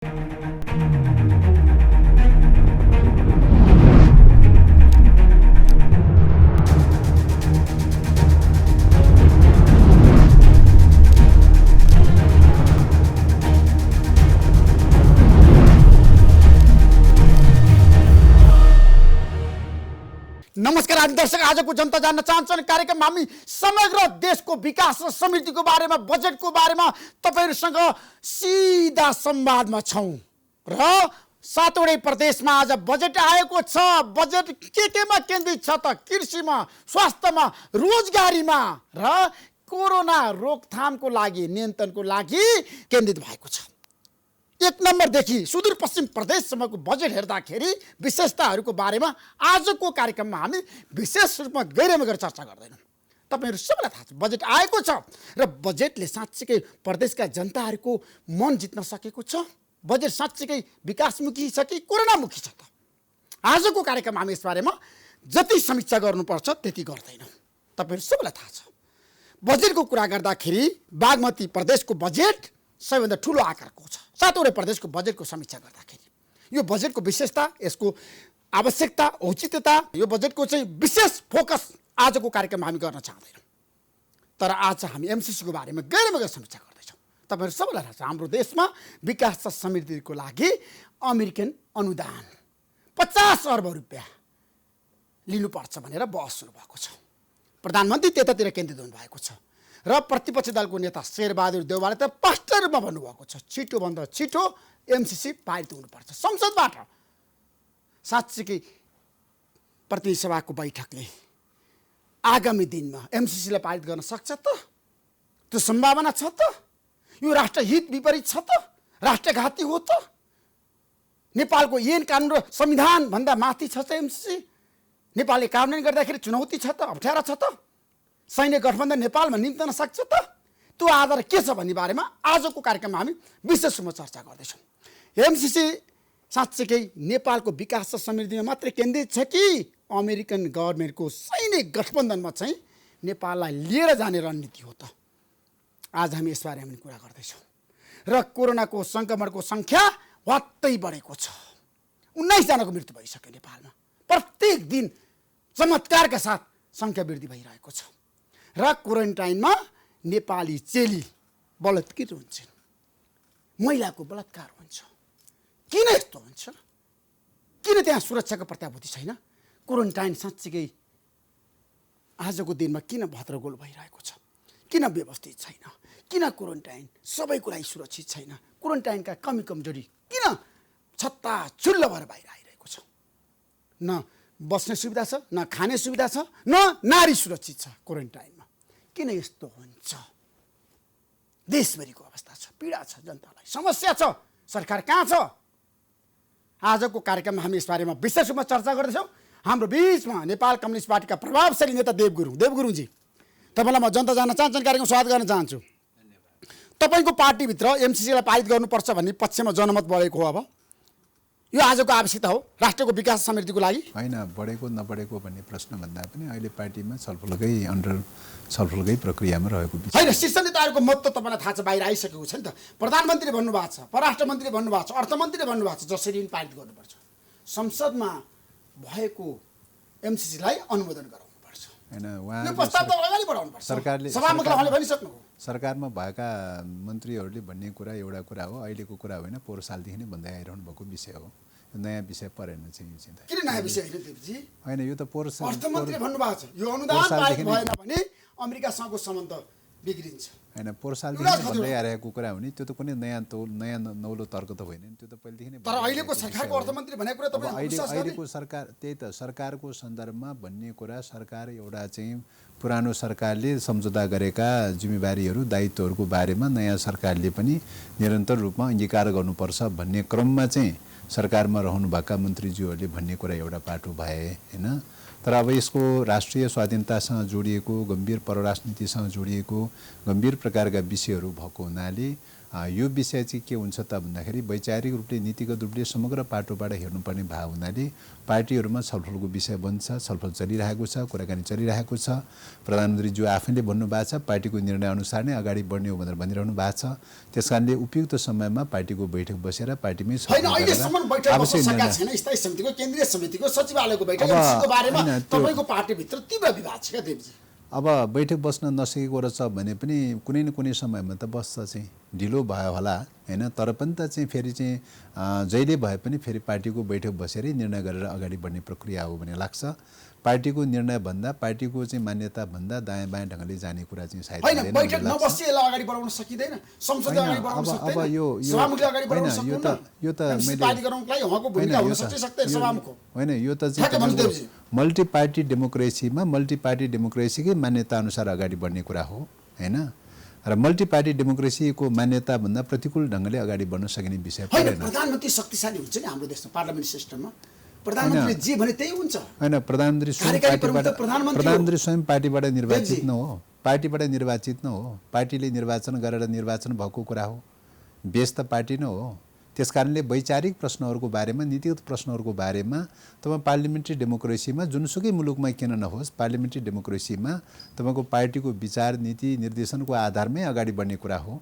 नमस्कार आज दर्शक, आजको जनता जान्न चाहन्छन् कार्यक्रममा हामी समग्र देशको विकास र समृद्धिको बारेमा, बजेटको बारेमा तपाईहरुसँग सीधा संवादमा छौं र सातवटै प्रदेशमा आज बजेट आएको छ। बजेट केमा केन्द्रित छ त? कृषिमा, स्वास्थ्यमा, रोजगारीमा र कोरोना रोकथामको लागि, नियन्त्रणको लागि केन्द्रित भएको छ। एक नम्बरदेखि सुदूरपश्चिम प्रदेशसम्मको बजेट हेर्दाखेरि विशेषताहरूको बारेमा आजको कार्यक्रममा हामी विशेष रूपमा गहिरोमा गएर चर्चा गर्दैनौँ। तपाईहरु सबैलाई थाहा छ बजेट आएको छ र बजेटले साँच्चै प्रदेशका जनताहरूको मन जित्न सकेको छ। बजेट साँच्चै विकासमुखी छ कि कोरोनामुखी छ त? आजको कार्यक्रममा हामी यस बारेमा जति समीक्षा गर्नुपर्छ त्यति गर्दैनौँ। तपाईहरु सबैलाई थाहा छ बजेटको कुरा गर्दाखेरि बागमती प्रदेशको बजेट सबैभन्दा ठूलो आकारको छ। सातवटै प्रदेशको बजेटको समीक्षा गर्दाखेरि यो बजेटको विशेषता, यसको आवश्यकता, औचित्यता, यो बजेटको चाहिँ विशेष फोकस आजको कार्यक्रममा हामी गर्न चाहदैनौँ। तर आज हामी एमसीसीको बारेमा गहिरोमा गएर समीक्षा गर्दैछौँ। तपाईहरु सबैलाई थाहा छ हाम्रो देशमा विकास र समृद्धिको लागि अमेरिकन अनुदान 50 अर्ब रुपैयाँ लिनुपर्छ भनेर बहस सुरु भएको छ। प्रधानमन्त्री त्यतातिर केन्द्रित हुनुभएको छ र प्रतिपक्षी दलको नेता शेरबहादुर देउवाले त स्पष्ट रूपमा भन्नुभएको छ छिटोभन्दा छिटो एमसीसी पारित हुनुपर्छ संसदबाट। साँच्चै प्रतिनिधि सभाको बैठकले आगामी दिनमा एमसीसीलाई पारित गर्न सक्छ त? त्यो सम्भावना छ त? यो राष्ट्रहित विपरीत छ त? राष्ट्रघाती हो त? नेपालको ऐन कानुन र संविधान भन्दा माथि छ त एमसीसी? नेपालले कार्यान्वयन गर्दाखेरि चुनौती छ त? अप्ठ्यारो छ त? सैन्य गठबन्धन नेपालमा निम्तन सक्छ त? त्यो आधार के छ भन्ने बारेमा आजको कार्यक्रममा हामी विशेष रूपमा चर्चा गर्दैछौँ। एमसीसी साँच्चै नेपालको विकास र समृद्धिमा मात्रै केन्द्रित छ कि अमेरिकन गभर्नमेन्टको सैनिक गठबन्धनमा चाहिँ नेपाललाई लिएर जाने रणनीति हो त? आज हामी यसबारे हामी कुरा गर्दैछौँ। र कोरोनाको सङ्क्रमणको सङ्ख्या वात्तै बढेको छ। 19 जनाको मृत्यु भइसक्यो नेपालमा। प्रत्येक दिन चमत्कारका साथ सङ्ख्या वृद्धि भइरहेको छ र क्वारेन्टाइनमा नेपाली चेली बलात्कृत हुन्छन्, महिलाको बलात्कार हुन्छ। किन यस्तो हुन्छ? किन त्यहाँ सुरक्षाको प्रत्याभूति छैन? क्वारेन्टाइन साँच्चै आजको दिनमा किन भद्रगोल भइरहेको छ? किन व्यवस्थित छैन? किन क्वारेन्टाइन सबैको लागि सुरक्षित छैन? क्वारेन्टाइनका कमी कमजोरी किन छत्ता चुल्लो भएर बाहिर आइरहेको छ? न बस्ने सुविधा छ, न खाने सुविधा छ, न नारी सुरक्षित छ क्वारेन्टाइनमा। किन यस्तो हुन्छ? देशभरिको अवस्था छ, पीडा छ, जनतालाई समस्या छ। सरकार कहाँ छ? आजको कार्यक्रममा हामी यसबारेमा विशेष रूपमा चर्चा गर्दैछौँ। हाम्रो बीचमा नेपाल कम्युनिस्ट पार्टीका प्रभावशाली नेता देवगुरुङजी, तपाईँलाई म जनता जान्न चाहन्छन् कार्यक्रम स्वागत गर्न चाहन्छु। तपाईँको पार्टीभित्र एमसीसीलाई पारित गर्नुपर्छ भन्ने पक्षमा जनमत बढेको हो। अब यो आजको आवश्यकता हो राष्ट्रको विकास समृद्धिको लागि? होइन, बढेको नबढेको भन्ने प्रश्न भन्दा पनि अहिले पार्टीमा छलफलकै प्रक्रियामा रहेको विषय होइन। शीर्ष नेताहरूको मत त तपाईँलाई थाहा छ, बाहिर आइसकेको छ नि त। प्रधानमन्त्रीले भन्नुभएको छ, परराष्ट्र मन्त्रीले भन्नुभएको छ, अर्थमन्त्रीले भन्नुभएको छ जसरी पारित गर्नुपर्छ। संसदमा भएको एमसीसीलाई अनुमोदन गराउनुपर्छ। होइन, यो प्रस्ताव त अगाडि बढाउनुपर्छ। सरकारले सभामुखले भनिसक्नु। सरकारमा भएका मन्त्रीहरूले भन्ने कुरा एउटा कुरा हो, अहिलेको कुरा होइन, पोहोर सालदेखि नै भन्दै आइरहनु भएको विषय हो। नयाँ विषय परेन चाहिँ यो चिन्ता। किन नयाँ विषय होइन देवजी? होइन, यो त पोहोर साल अर्थमन्त्रीले भन्नुभएको छ यो अनुदान पारित भएन भने अमेरिकासँगको सम्बन्ध बिग्रिन्छ। होइन, पोहोर सालदेखि भन्दै आइरहेको कुरा हो नि, त्यो त कुनै नयाँ नौलो तर्क त होइन नि, त्यो त पहिलेदेखि नै। तर अहिलेको सरकारको अर्थमन्त्री भनेको कुरा तपाईँ अहिलेको सरकार त्यही त सरकारको सन्दर्भमा भन्ने कुरा, सरकार एउटा चाहिँ पुरानो सरकारले सम्झौता गरेका जिम्मेवारीहरू, दायित्वहरूको बारेमा नयाँ सरकारले पनि निरन्तर रूपमा अङ्गीकार गर्नुपर्छ भन्ने क्रममा चाहिँ सरकारमा रहनुभएका मन्त्रीज्यूहरूले भन्ने कुरा एउटा पाटो भए होइन। तर अब यसको राष्ट्रिय स्वाधीनतासँग जोडिएको, गम्भीर परराष्ट्र नीतिसँग जोडिएको गम्भीर प्रकारका विषयहरू भएको हुनाले यो विषय चाहिँ के हुन्छ त भन्दाखेरि वैचारिक रूपले नीतिगत रूपले समग्र पाटोबाट हेर्नुपर्ने भाव हुनाले पार्टीहरूमा छलफलको विषय बन्छ, छलफल चलिरहेको छ, कुराकानी चलिरहेको छ। प्रधानमन्त्रीज्यू आफैले भन्नुभएको छ पार्टीको निर्णय अनुसार नै अगाडि बढ्ने हो भनेर भनिरहनु भएको छ। त्यसकारणले उपयुक्त समयमा पार्टीको बैठक बसेर पार्टीमै आवश्यक छैन। स्थायी समितिको, केन्द्रीय समितिको, सचिवालयको बैठक बारेमा तपाईको पार्टीभित्र तीव्र विवाद छ देवजी। अब बैठक बस्न नसकेको रहेछ भने पनि कुनै न कुनै समयमा त बस्छ, चाहिँ ढिलो भयो होला हैन, तर पनि त चाहिँ फेरि चाहिँ जहिले भए पनि फेरि पार्टीको बैठक बसेरै निर्णय गरेर अगाडि बढ्ने प्रक्रिया हो भन्ने लाग्छ। पार्टीको निर्णय भन्दा, पार्टीको चाहिँ मान्यता भन्दा दायाँ बायाँ ढङ्गले जाने कुरा चाहिँ सायद हैन। बैठक नबसी यसलाई अगाडि बढाउन सकिदैन, संसदले अगाडि बढाउन सक्दैन, सभामुखले अगाडि बढाउन सक्दैन। यो त मैले पार्टीगणलाई उहाँको भूमिका हुन सक्दैन सभामुखको। हैन, यो त चाहिँ मल्टी पार्टी डेमोक्रेसीमा मल्टी पार्टी डेमोक्रेसीकै मान्यता अनुसार अगाडि बढ्ने कुरा हो हैन। र मल्टी पार्टी डेमोक्रेसीको मान्यता भन्दा प्रतिकूल ढङ्गले अगाडि बढ्न सकिने विषय परेन। प्रधानमन्त्री शक्तिशाली हुन्छ नि हाम्रो देशमा पार्लियामेन्ट सिस्टममा। प्रधानमन्त्री जे भने त्यही हुन्छ हैन। प्रधानमन्त्री स्वयं पार्टीबाट निर्वाचित न हो, पार्टीबाट निर्वाचित न हो, पार्टीले निर्वाचन गरेर निर्वाचन भएको कुरा हो। बेस त पार्टी नै हो। त्यसकारणले वैचारिक प्रश्नहरूको बारेमा, नीतिगत प्रश्नहरूको बारेमा तपाईँ पार्लियामेन्ट्री डेमोक्रेसीमा जुनसुकै मुलुकमा किन नहोस्, पार्लियामेन्ट्री डेमोक्रेसीमा तपाईँको पार्टीको विचार नीति निर्देशनको आधारमै अगाडि बढ्ने कुरा हो।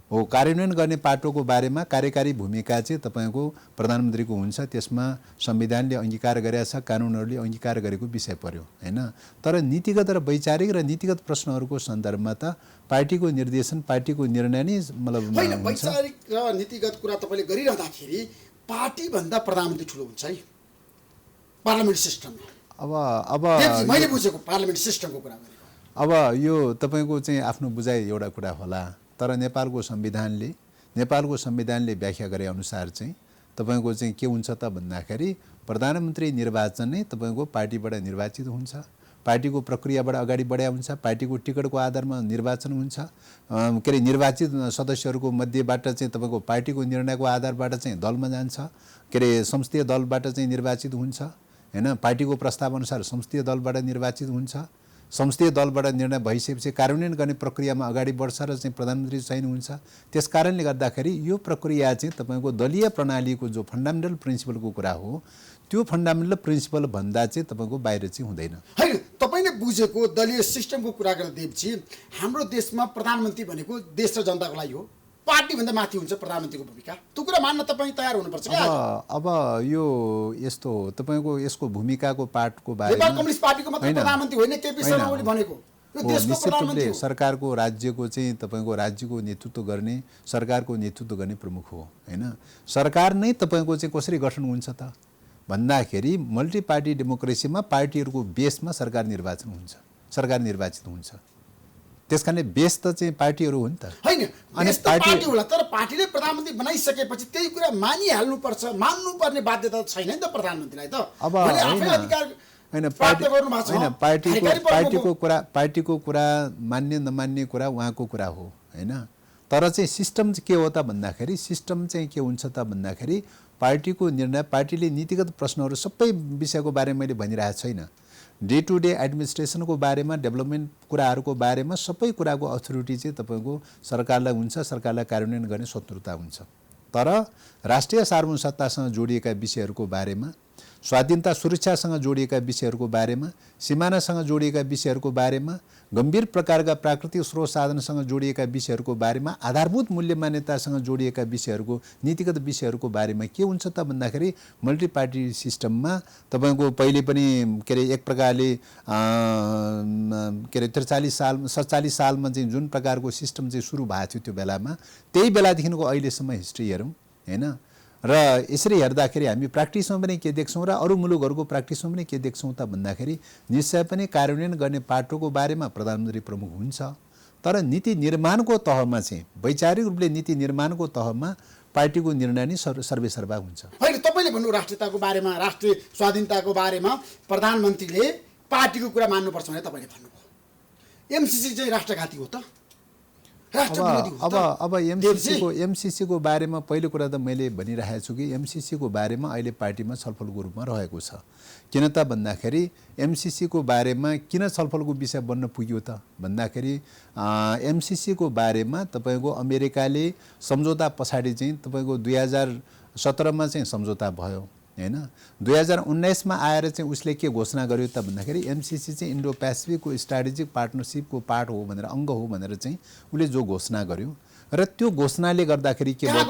कार्यान्वयन गर्ने पाटोको बारेमा कार्यकारी भूमिका चाहिँ तपाईँको प्रधानमन्त्रीको हुन्छ। त्यसमा संविधानले अङ्गीकार गरेका छ, कानुनहरूले अङ्गीकार गरेको विषय पर्यो हैन। तर नीतिगत र वैचारिक र नीतिगत प्रश्नहरूको सन्दर्भमा त पार्टीको निर्देशन, पार्टीको निर्णय नै मतलब वैचारिक र नीतिगत कुरा तपाईँले गरिरहँदाखेरि पार्टीभन्दा प्रधानमन्त्री ठुलो हुन्छ है पार्लियामेन्ट सिस्टममा। अब मैले बुझेको पार्लियामेन्ट सिस्टमको कुरा गरेको। अब यो तपाईँको चाहिँ आफ्नो बुझाइ एउटा कुरा होला, तर नेपालको संविधानले व्याख्या गरे अनुसार चाहिँ तपाईँको चाहिँ के हुन्छ त भन्दाखेरि प्रधानमन्त्री निर्वाचन नै तपाईँको पार्टीबाट निर्वाचित हुन्छ, पार्टीको प्रक्रियाबाट अगाडि बढ्या हुन्छ, पार्टीको टिकटको आधारमा निर्वाचन हुन्छ। के अरे निर्वाचित सदस्यहरूको मध्येबाट चाहिँ तपाईँको पार्टीको निर्णयको आधारबाट चाहिँ दलमा जान्छ, के अरे संसदीय दलबाट चाहिँ निर्वाचित हुन्छ हैन। पार्टीको प्रस्ताव अनुसार संसदीय दलबाट निर्वाचित हुन्छ। संसदीय दलबाट निर्णय भइसकेपछि कार्यान्वयन गर्ने प्रक्रियामा अगाडि बढ्छ र चाहिँ प्रधानमन्त्री चयन हुन्छ। त्यस कारणले गर्दाखेरि यो प्रक्रिया चाहिँ तपाईँको दलीय प्रणालीको जो फन्डामेन्टल प्रिन्सिपलको कुरा हो, त्यो फन्डामेन्टल प्रिन्सिपल भन्दा चाहिँ तपाईँको बाहिर चाहिँ हुँदैन। हैन, तपाईँले बुझेको दलीय सिस्टमको कुरा गर्न देवजी, हाम्रो देशमा प्रधानमन्त्री भनेको देश र जनताको लागि हो, पार्टीभन्दा माथि हुन्छ प्रधानमन्त्रीको भूमिका। त्यो कुरा मान्न तपाईँ तयार हुनुपर्छ क्या। अब यो यस्तो हो, तपाईँको यसको भूमिकाको पार्टको बारेमा नेपाल कम्युनिस्ट पार्टीको मात्र प्रधानमन्त्री होइन, केपी शर्मा ओली भनेको यो देशको प्रधानमन्त्री हो। सरकारको राज्यको चाहिँ तपाईँको राज्यको नेतृत्व गर्ने, सरकारको नेतृत्व गर्ने प्रमुख हो हैन। सरकार नै तपाईँको चाहिँ कसरी गठन हुन्छ त भन्दाखेरि मल्टी पार्टी डेमोक्रेसीमा पार्टीहरूको बेसमा सरकार निर्वाचन हुन्छ, सरकार निर्वाचित हुन्छ। त्यसकारणले बेस त चाहिँ पार्टीहरू हो नि त हैन। बेस त पार्टी होला, तर पार्टीले प्रधानमन्त्री बनाइसकेपछि त्यही कुरा मानिहाल्नुपर्छ, मान्नुपर्ने बाध्यता छैन नि त प्रधानमन्त्रीलाई त। अब पार्टीको कुरा मान्ने नमान्ने कुरा उहाँको कुरा हो हैन। तर चाहिँ सिस्टम के हो त भन्दाखेरि, सिस्टम चाहिँ के हुन्छ त भन्दाखेरि पार्टीको निर्णय, पार्टीले नीतिगत प्रश्नहरू सबै विषयको बारेमा मैले भनिरहेको छैन। डे टु डे एडमिनिस्ट्रेसनको बारेमा, डेभलपमेन्ट कुराहरूको बारेमा सबै कुराको अथोरिटी चाहिँ तपाईँको सरकारलाई हुन्छ, सरकारलाई कार्यान्वयन गर्ने स्वतन्त्रता हुन्छ। तर राष्ट्रिय सार्वभौमसत्तासँग जोडिएका विषयहरूको बारेमा, स्वाधीनता सुरक्षासँग जोडिएका विषयहरूको बारेमा, सिमानासँग जोडिएका विषयहरूको बारेमा, गम्भीर प्रकारका प्राकृतिक स्रोत साधनसँग जोडिएका विषयहरूको बारेमा, आधारभूत मूल्य मान्यतासँग जोडिएका विषयहरूको, नीतिगत विषयहरूको बारेमा के हुन्छ त भन्दाखेरि मल्टी पार्टी सिस्टममा तपाईँको पहिले पनि के अरे एक प्रकारले के अरे 47 सालमा चाहिँ जुन प्रकारको सिस्टम चाहिँ सुरु भएको थियो त्यो बेलामा, त्यही बेलादेखिको अहिलेसम्म हिस्ट्री हेरौँ हैन। र यसरी हेर्दाखेरि हामी प्र्याक्टिसमा पनि के देख्छौँ र अरू मुलुकहरूको प्र्याक्टिसमा पनि के देख्छौँ त भन्दाखेरि निश्चय पनि कार्यान्वयन गर्ने पाटोको बारेमा प्रधानमन्त्री प्रमुख हुन्छ, तर नीति निर्माणको तहमा चाहिँ वैचारिक रूपले नीति निर्माणको तहमा पार्टीको निर्णय नै सर्वेसर्वा हुन्छ। होइन, तपाईँले भन्नु राष्ट्रियताको बारेमा, राष्ट्रिय स्वाधीनताको बारेमा प्रधानमन्त्रीले पार्टीको कुरा मान्नुपर्छ भने तपाईँले भन्नुभयो। एमसीसी चाहिँ राष्ट्रघाती हो त? राष्ट्र विरोधी हो त। अब एमसीसीको बारेमा पहिलो कुरा त मैले भनिरहेको छु कि एमसीसीको बारेमा अहिले पार्टीमा छलफलको रूपमा रहेको छ। किन त भन्दाखेरि एमसीसीको बारेमा किन छलफलको विषय बन्न पुग्यो त भन्दाखेरि एमसीसीको बारेमा तपाईँको अमेरिकाले सम्झौता पछाडि चाहिँ तपाईँको 2017मा चाहिँ सम्झौता भयो हैन। 2019मा आएर चाहिँ उसले के घोषणा गर्यो त भन्दाखेरि एमसीसी चाहिँ इन्डो पेसिफिकको स्ट्राटेजिक पार्टनरसिपको पार्ट हो भनेर, अङ्ग हो भनेर चाहिँ उसले जो घोषणा गर्यो र त्यो घोषणाले गर्दाखेरि के भयो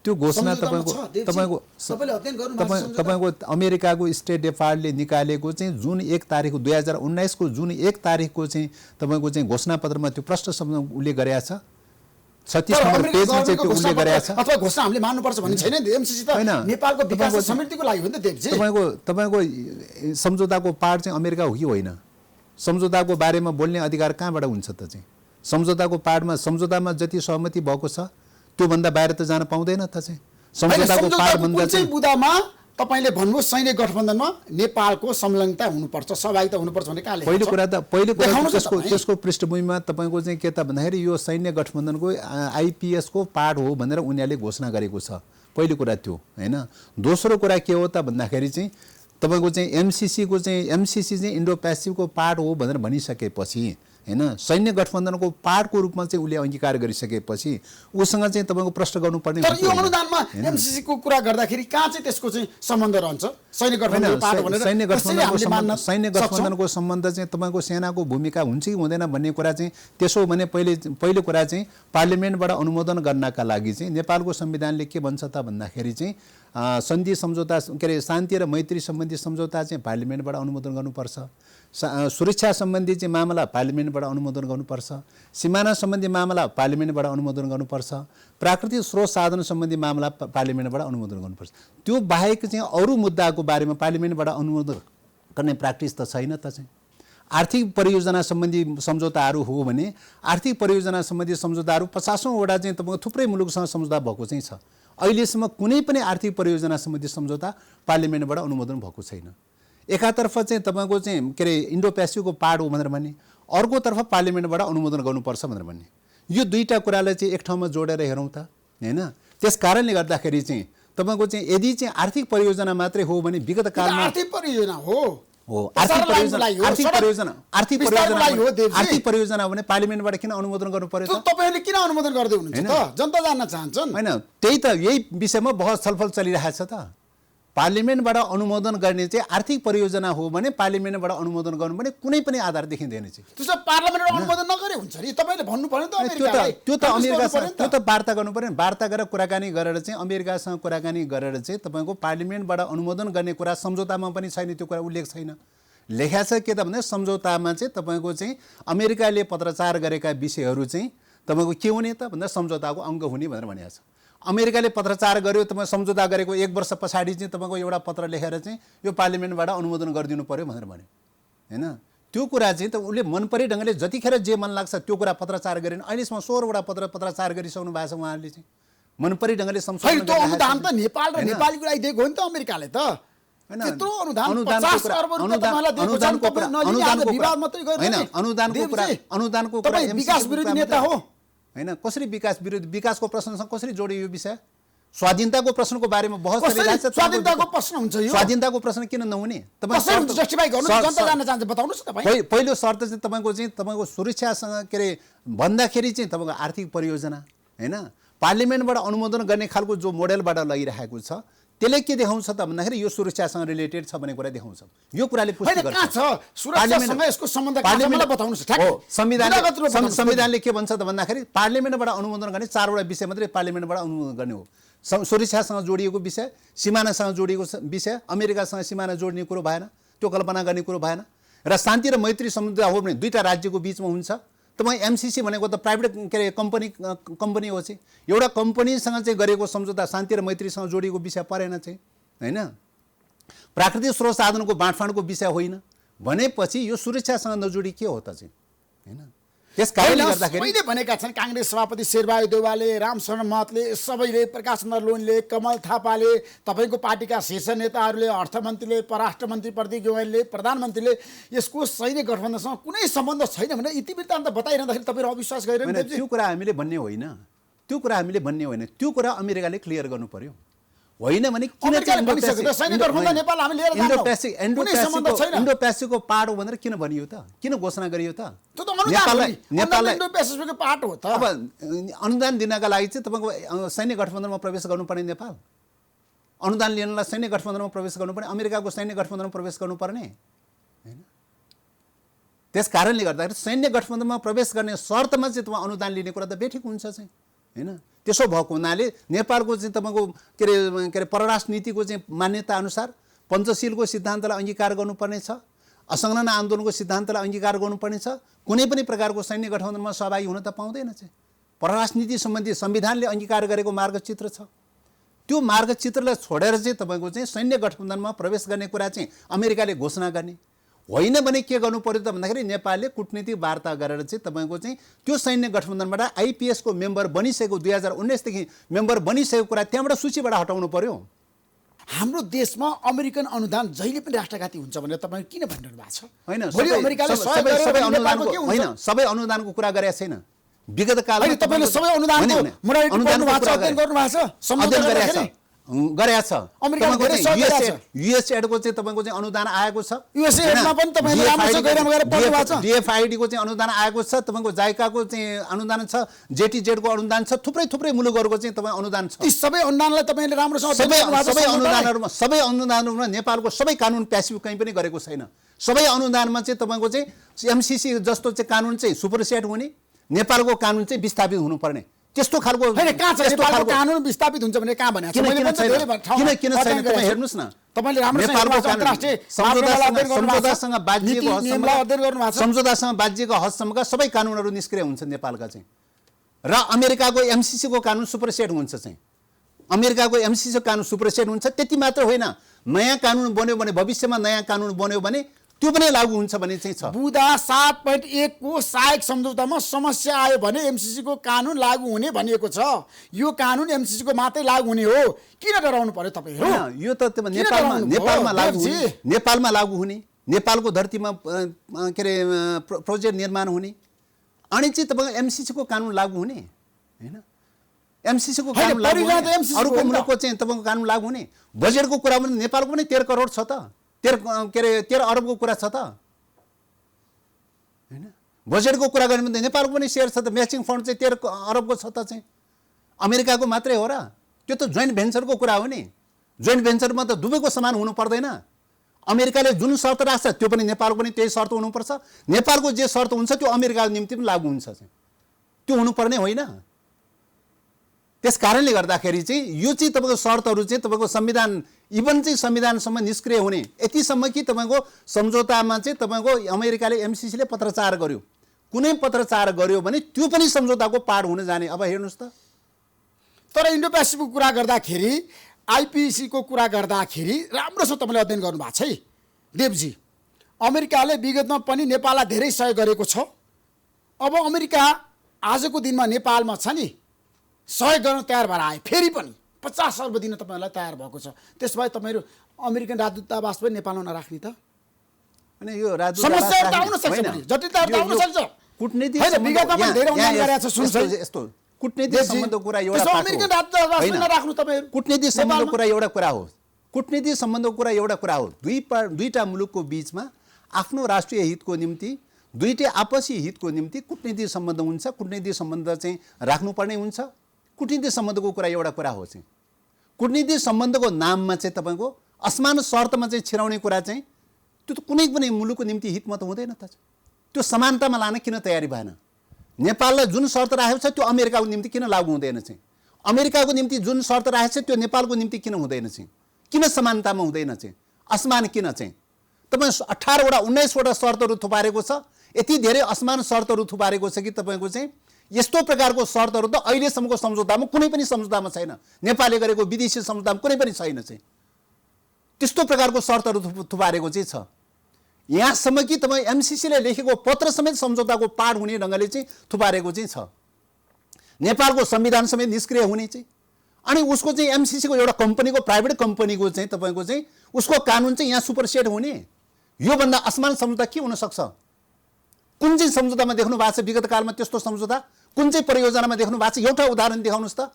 त्यो घोषणा तपाईँको अमेरिकाको स्टेट डिपार्टमेन्टले निकालेको चाहिँ जुन 1 तारिक 2019को जुन 1 तारिकको चाहिँ तपाईँको चाहिँ घोषणापत्रमा त्यो प्रष्ट शब्दमा उल्लेख गरेको छ। 36 नम्बर पेजमा चाहिँ त्यो उल्लेख गरेको छ। अथवा घोषणा हामीले मान्नुपर्छ भन्ने छैन नि। एमसीसी त नेपालको विकास र समृद्धिको लागि हो नि त देवजी। तपाईँको सम्झौताको पार्ट चाहिँ अमेरिका हो कि होइन? सम्झौताको बारेमा बोल्ने अधिकार कहाँबाट हुन्छ त चाहिँ? सम्झौताको पार्टमा सम्झौतामा जति सहमति भएको छ त्योभन्दा बाहिर त जान पाउँदैन त चाहिँ। सम्झौताको पार्ट भन्दा चाहिँ बुदामा तपाईले भन्नु सैन्य गठबन्धनमा नेपालको संलग्नता हुनुपर्छ, सहभागिता हुनुपर्छ भने कहाँ लेखेको छ? पहिलो कुरा त्यसको पृष्ठभूमिमा तपाईँको चाहिँ के त भन्दाखेरि यो सैन्य गठबन्धनको आइपीएसको पार्ट हो भनेर उनीहरूले घोषणा गरेको छ। पहिलो कुरा त्यो हैन। दोस्रो कुरा के हो त भन्दाखेरि चाहिँ तपाईँको चाहिँ एमसीसी चाहिँ इन्डो पेसिफिकको पार्ट हो भनेर भनिसकेपछि हैन, सैन्य गठबन्धनको पार्टको रूपमा चाहिँ उसले अंगीकार गरिसकेपछि उसँग चाहिँ तपाईँको प्रश्न गर्नुपर्ने। तर यो अनुदानमा एमसीसीको कुरा गर्दाखेरि कहाँ चाहिँ त्यसको चाहिँ सम्बन्ध रहन्छ? सैन्य गठबन्धनको पार्ट भनेर सैन्य गठबन्धनको सम्बन्ध चाहिँ तपाईँको सेनाको भूमिका हुन्छ कि हुँदैन भन्ने कुरा चाहिँ त्यसो भने पहिलो कुरा चाहिँ पार्लिमेन्टबाट अनुमोदन गर्नका लागि चाहिँ नेपालको संविधानले के भन्छ त भन्दाखेरि चाहिँ सन्धि सम्झौता के अरे शान्ति र मैत्री सम्बन्धी सम्झौता चाहिँ पार्लिमेन्टबाट अनुमोदन गर्नुपर्छ। सुरक्षा सम्बन्धी चाहिँ मामला पार्लिमेन्टबाट अनुमोदन गर्नुपर्छ। सिमाना सम्बन्धी मामला पार्लिमेन्टबाट अनुमोदन गर्नुपर्छ। प्राकृतिक स्रोत साधन सम्बन्धी मामला पार्लिमेन्टबाट अनुमोदन गर्नुपर्छ। त्यो बाहेक चाहिँ अरू मुद्दाको बारेमा पार्लिमेन्टबाट अनुमोदन गर्ने प्र्याक्टिस त छैन त चाहिँ। आर्थिक परियोजना सम्बन्धी सम्झौताहरू हो भने आर्थिक परियोजना सम्बन्धी सम्झौताहरू 50औं वटा चाहिँ तपाईँको थुप्रै मुलुकसँग सम्झौता भएको चाहिँ छ। अहिलेसम्म कुनै पनि आर्थिक परियोजना सम्बन्धी सम्झौता पार्लिमेन्टबाट अनुमोदन भएको छैन। एकातर्फ चाहिँ तपाईँको चाहिँ के अरे इन्डो पेसिफिकको पार्ट हो भनेर भन्ने, अर्कोतर्फ पार्लिमेन्टबाट अनुमोदन गर्नुपर्छ भनेर भन्ने, यो दुईटा कुरालाई चाहिँ एक ठाउँमा जोडेर हेरौँ त हैन। त्यस कारणले गर्दाखेरि चाहिँ तपाईँको चाहिँ यदि चाहिँ आर्थिक परियोजना मात्रै हो भने विगत कालमा आर्थिक परियोजना हो आर्थिक परियोजना हो भने पार्लिमेन्टबाट किन अनुमोदन गर्नु पर्यो त? तपाईहरुले किन अनुमोदन गर्दै हुनुहुन्छ त? जनता जान्न चाहन्छन् हैन। त्यही त यही विषयमा बहस छलफल चलिरहेको छ त। पार्लिमेन्टबाट अनुमोदन गर्ने चाहिँ आर्थिक परियोजना हो भने पार्लिमेन्टबाट अनुमोदन गर्नु भने कुनै पनि आधार देखिँदैन चाहिँ। त्यसो पार्लिमेन्टबाट अनुमोदन नगरे हुन्छ नि? तपाईले भन्नु पर्यो त अमेरिकालाई। त्यो त अमेरिकासँग त्यो त वार्ता गर्नु पर्यो। वार्ता गरेर कुराकानी गरेर चाहिँ अमेरिकासँग कुराकानी गरेर चाहिँ तपाईको पार्लिमेन्टबाट अनुमोदन गर्ने कुरा सम्झौतामा पनि छैन। त्यो कुरा उल्लेख छैन। लेखा छ के त भन्दा सम्झौतामा चाहिँ तपाईको चाहिँ अमेरिकाले पत्रचार गरेका विषयहरू चाहिँ तपाईको के हुने त भन्दा सम्झौताको अङ्ग हुने भनेर भनेको छ। अमेरिकाले पत्रचार गर्यो, तपाईँ सम्झौता गरेको 1 वर्ष पछाडि चाहिँ तपाईँको एउटा पत्र लेखेर चाहिँ यो पार्लिमेन्टबाट अनुमोदन गरिदिनु पर्यो भनेर भन्यो हैन। त्यो कुरा चाहिँ त उसले मनपरी ढङ्गले जतिखेर जे मन लाग्छ त्यो कुरा पत्रचार गरेन। अहिलेसम्म 16 वटा पत्रचार गरिसक्नु भएको छ उहाँहरूले चाहिँ मनपरी ढङ्गले संशोधन त्यो अनुदान त नेपाल र नेपालीको लागि दिएको हो नि त अमेरिकाले त। त्यत्रो अनुदानको कुरा विकास विरोधी नेता हो हैन। कसरी विकासको प्रश्नसँग कसरी जोडियो यो विषय? स्वाधीनताको प्रश्नको बारेमा बहस चलिरहेछ। स्वाधीनताको प्रश्न हुन्छ यो। स्वाधीनताको प्रश्न किन नहुने? तपाईं जस्टिफाई गर्नु जनता जान्न चाहन्छ बताउनुस् न तपाईँ। पहिलो शर्त चाहिँ तपाईको सुरक्षासँग के अरे भन्दाखेरि चाहिँ तपाईको आर्थिक परियोजना हैन पार्लिमेन्टबाट अनुमोदन गर्ने खालको जो मोडेलबाट लगिरहेको छ त्यसले के देखाउँछ त भन्दाखेरि यो सुरक्षासँग रिलेटेड छ भन्ने कुरा देखाउँछ। यो कुराले पुष्टि गर्छ। कहाँ छ सुरक्षासँग यसको सम्बन्ध? मलाई बताउनुस् ठ्याक्कै। संविधानले के भन्छ त भन्दाखेरि पार्लिमेन्टबाट अनुमोदन गर्ने 4 वटा विषय मात्रै पार्लिमेन्टबाट अनुमोदन गर्ने हो। सुरक्षासँग जोडिएको विषय, सीमानासँग जोडिएको विषय, अमेरिकासँग सिमाना जोड्ने कुरो भएन, त्यो कल्पना गर्ने कुरो भएन। र शान्ति र मैत्री सम्बन्ध हो भने दुईटा राज्यको बीचमा हुन्छ। तपाईँ एमसीसी भनेको त प्राइभेट के अरे कम्पनी हो चाहिँ। एउटा कम्पनीसँग चाहिँ गरेको सम्झौता शान्ति र मैत्रीसँग जोडिएको विषय परेन चाहिँ हैन। प्राकृतिक स्रोत साधनको बाँडफाँडको विषय होइन भनेपछि यो सुरक्षासँग नजोडी के हो त चाहिँ हैन। त्यस कारणले गर्दाखेरि मैले भनेका छन् काङ्ग्रेस सभापति शेरबहादुर देउवाले, रामशरण महतले, सबैले, प्रकाश चन्द्र लोनले, कमल थापाले, तपाईँको पार्टीका शीर्ष नेताहरूले, अर्थमन्त्रीले, परराष्ट्र मन्त्री प्रदीप गोयलले, प्रधानमन्त्रीले यसको सैन्य गठबन्धनसँग कुनै सम्बन्ध छैन भने इतिवृत्तान्त बताइरहँदाखेरि तपाईँहरू अविश्वास गरिरहनु। त्यो कुरा हामीले भन्ने होइन, त्यो कुरा हामीले भन्ने होइन, त्यो कुरा अमेरिकाले क्लियर गर्नु पर्यो। होइन भने किन इन्डो पेसिफिकको पार्ट हो भनेर किन भनियो त, किन घोषणा गरियो त? नेपाललाई इन्डो पेसिफिकको पार्ट हो त। अब अनुदान दिनका लागि चाहिँ तपाईँको सैन्य गठबन्धनमा प्रवेश गर्नुपर्ने नेपाल, अनुदान लिनलाई सैन्य गठबन्धनमा प्रवेश गर्नुपर्ने, अमेरिकाको सैन्य गठबन्धनमा प्रवेश गर्नुपर्ने होइन। त्यस कारणले गर्दाखेरि सैन्य गठबन्धनमा प्रवेश गर्ने शर्तमा चाहिँ तपाईँ अनुदान लिने कुरा त बेठिक हुन्छ चाहिँ होइन। त्यसो भएको हुनाले नेपालको चाहिँ तपाईँको के अरे परराष्ट्र नीतिको चाहिँ मान्यता अनुसार पञ्चशीलको सिद्धान्तलाई अङ्गीकार गर्नुपर्ने छ, असंलग्न आन्दोलनको सिद्धान्तलाई अङ्गीकार गर्नुपर्ने छ। कुनै पनि प्रकारको सैन्य गठबन्धनमा सहभागी हुन त पाउँदैन चाहिँ। परराष्ट्र नीति सम्बन्धी संविधानले अङ्गीकार गरेको मार्गचित्र छ, त्यो मार्गचित्रलाई छोडेर चाहिँ तपाईँको चाहिँ सैन्य गठबन्धनमा प्रवेश गर्ने कुरा चाहिँ अमेरिकाले घोषणा गर्ने होइन भने के गर्नु पर्यो त भन्दाखेरि नेपालले कूटनीतिक वार्ता गरेर चाहिँ तपाईँको चाहिँ त्यो सैन्य गठबन्धनबाट आइपिएसको मेम्बर बनिसकेको 2019 देखि मेम्बर बनिसकेको कुरा त्यहाँबाट सूचीबाट हटाउनु पर्यो। हाम्रो देशमा अमेरिकन अनुदान जहिले पनि राष्ट्रघाती हुन्छ भनेर तपाईँ किन भनिरहनु भएको छ? होइन, सबै अनुदानको कुरा गरेका छैन। विगत कालमा तपाईँले सबै अनुदानको गरेका छ। युएसएडको चाहिँ तपाईँको चाहिँ अनुदान आएको छ, डिएफआइडीको चाहिँ अनुदान आएको छ, तपाईँको जाइकाको चाहिँ अनुदान छ, जेटीजेडको अनुदान छ, थुप्रै थुप्रै मुलुकहरूको चाहिँ तपाईँ अनुदान छ। सबै अनुदानलाई तपाईँले राम्रोसँग सबै अनुदानहरूमा नेपालको सबै कानुन प्यासिभ कहीँ पनि गरेको छैन। सबै अनुदानमा चाहिँ तपाईँको चाहिँ एमसिसी जस्तो चाहिँ कानुन चाहिँ सुपरसेट हुने, नेपालको कानुन चाहिँ विस्थापित हुनुपर्ने त्यस्तो खालको कानुन विस्थापित हुन्छ भने कहाँ भनेको किन छैन तपाईँ हेर्नुहोस् न। सम्झौतासँग बाजिएको हदसम्मका सबै कानुनहरू निष्क्रिय हुन्छन् नेपालका चाहिँ, र अमेरिकाको एमसिसीको कानुन सुपरसेट हुन्छ चाहिँ। अमेरिकाको एमसिसीको कानुन सुपरसेट हुन्छ। त्यति मात्र होइन, नयाँ कानुन बन्यो भने भविष्यमा नयाँ कानुन बन्यो भने त्यो पनि लागू हुन्छ भने चाहिँ छ। बुँदा 7.1 को सहायक सम्झौतामा समस्या आयो भने एमसिसी को कानुन लागू हुने भनिएको छ। यो कानुन एमसिसी को मात्रै लागू हुने हो, किन डराउनु पर्यो तपाईहरु? यो त नेपालमा लागू हुने, नेपालको धरतीमा के अरे प्रोजेक्ट निर्माण हुने, अनि चाहिँ तपाईको एमसिसी को कानुन लागू हुने हैन। एमसिसी को कानुन लागू हुने, अरुको मुलुकको चाहिँ तपाईको कानुन लागू हुने। बजेटको कुरा पनि नेपालको पनि 13 करोड छ त, 13 अरबको कुरा छ त हैन। बजेटको कुरा गर्ने भने नेपालको पनि शेयर छ त, म्याचिङ फन्ड चाहिँ 13 अरबको छ त चाहिँ। अमेरिकाको मात्रै हो र? त्यो त जोइन्ट भेन्चरको कुरा हो नि। जोइन्ट भेन्चरमा त दुवैको समान हुनु पर्दैन। अमेरिकाले जुन शर्त राख्छ त्यो पनि नेपालको पनि त्यही शर्त हुनुपर्छ। नेपालको जे शर्त हुन्छ त्यो अमेरिकाको निम्ति पनि लागू हुन्छ चाहिँ, त्यो हुनुपर्ने होइन। त्यस कारणले गर्दाखेरि चाहिँ यो चाहिँ तपाईँको शर्तहरू चाहिँ तपाईँको संविधान इभन चाहिँ संविधानसम्म निष्क्रिय हुने यतिसम्म कि तपाईँको सम्झौतामा चाहिँ तपाईँको अमेरिकाले एमसिसीले पत्रचार गर्यो, कुनै पत्रचार गर्यो भने त्यो पनि सम्झौताको पार्ट हुन जाने। अब हेर्नुहोस् त। तर इन्डो पेसिफिकको कुरा गर्दाखेरि, आइपिसी को कुरा गर्दाखेरि राम्रोसँग तपाईँले अध्ययन गर्नुभएको छ है देवजी। अमेरिकाले विगतमा पनि नेपाललाई धेरै सहयोग गरेको छ। अब अमेरिका आजको दिनमा नेपालमा छ नि, सहयोग गर्न तयार भएर आए, फेरि पनि 50 अर्ब दिन तपाईँहरूलाई तयार भएको छ। त्यसो भए तपाईँहरू अमेरिकन राजदूतावास पनि नेपालमा नराख्ने त? अनि यो समस्याहरू त आउन सक्छ, जटिलताहरू त आउन सक्छ। कूटनीतिक विगतमा पनि धेरै अनुदान गरेको छ। सुन्छ यस्तो कूटनीतिक सम्बन्धको कुरा एउटा अमेरिकन राजदूतावास पनि नराख्नु तपाईँहरू। कूटनीतिक सम्बन्धको कुरा एउटा कुरा हो, कूटनीतिक सम्बन्धको कुरा एउटा कुरा हो। दुईटा मुलुकको बीचमा आफ्नो राष्ट्रिय हितको निम्ति, दुईटै आपसी हितको निम्ति कूटनीतिक सम्बन्ध हुन्छ। कूटनीतिक सम्बन्ध चाहिँ राख्नुपर्ने हुन्छ। कूटनीतिक सम्बन्धको कुरा एउटा कुरा हो चाहिँ। कूटनीतिक सम्बन्धको नाममा चाहिँ तपाईँको असमान शर्तमा चाहिँ छिराउने कुरा चाहिँ त्यो त कुनै पनि मुलुकको निम्ति हितमा त हुँदैन त। त्यो समानतामा लान किन तयारी भएन? नेपाललाई जुन शर्त राखेको छ त्यो अमेरिकाको निम्ति किन लागू हुँदैन चाहिँ? अमेरिकाको निम्ति जुन शर्त राखेको छ त्यो नेपालको निम्ति किन हुँदैन चाहिँ? किन समानतामा हुँदैन चाहिँ? असमान किन चाहिँ? तपाईँ 18वटा 19वटा शर्तहरू थुपारेको छ। यति धेरै असमान शर्तहरू थुपारेको छ कि तपाईँको चाहिँ यस्तो प्रकारको शर्तहरू त अहिलेसम्मको सम्झौतामा कुनै पनि सम्झौतामा छैन। नेपालले गरेको विदेशी सम्झौतामा कुनै पनि छैन चाहिँ। त्यस्तो प्रकारको शर्तहरू थुपारेको चाहिँ छ। यहाँसम्म कि तपाईँ एमसिसीले लेखेको पत्र समेत सम्झौताको पाठ हुने ढङ्गले चाहिँ थुपारेको चाहिँ छ। नेपालको संविधान समेत निष्क्रिय हुने चाहिँ, अनि उसको चाहिँ एमसिसीको एउटा कम्पनीको प्राइभेट कम्पनीको चाहिँ तपाईँको चाहिँ उसको कानुन चाहिँ यहाँ सुपरसेट हुने, योभन्दा असमान सम्झौता के हुनसक्छ? कुन चाहिँ सम्झौतामा देख्नु भएको छ विगत कालमा त्यस्तो सम्झौता? कुन चाहिँ परियोजनामा देख्नु भएको छ? एउटा उदाहरण देखाउनुहोस् त।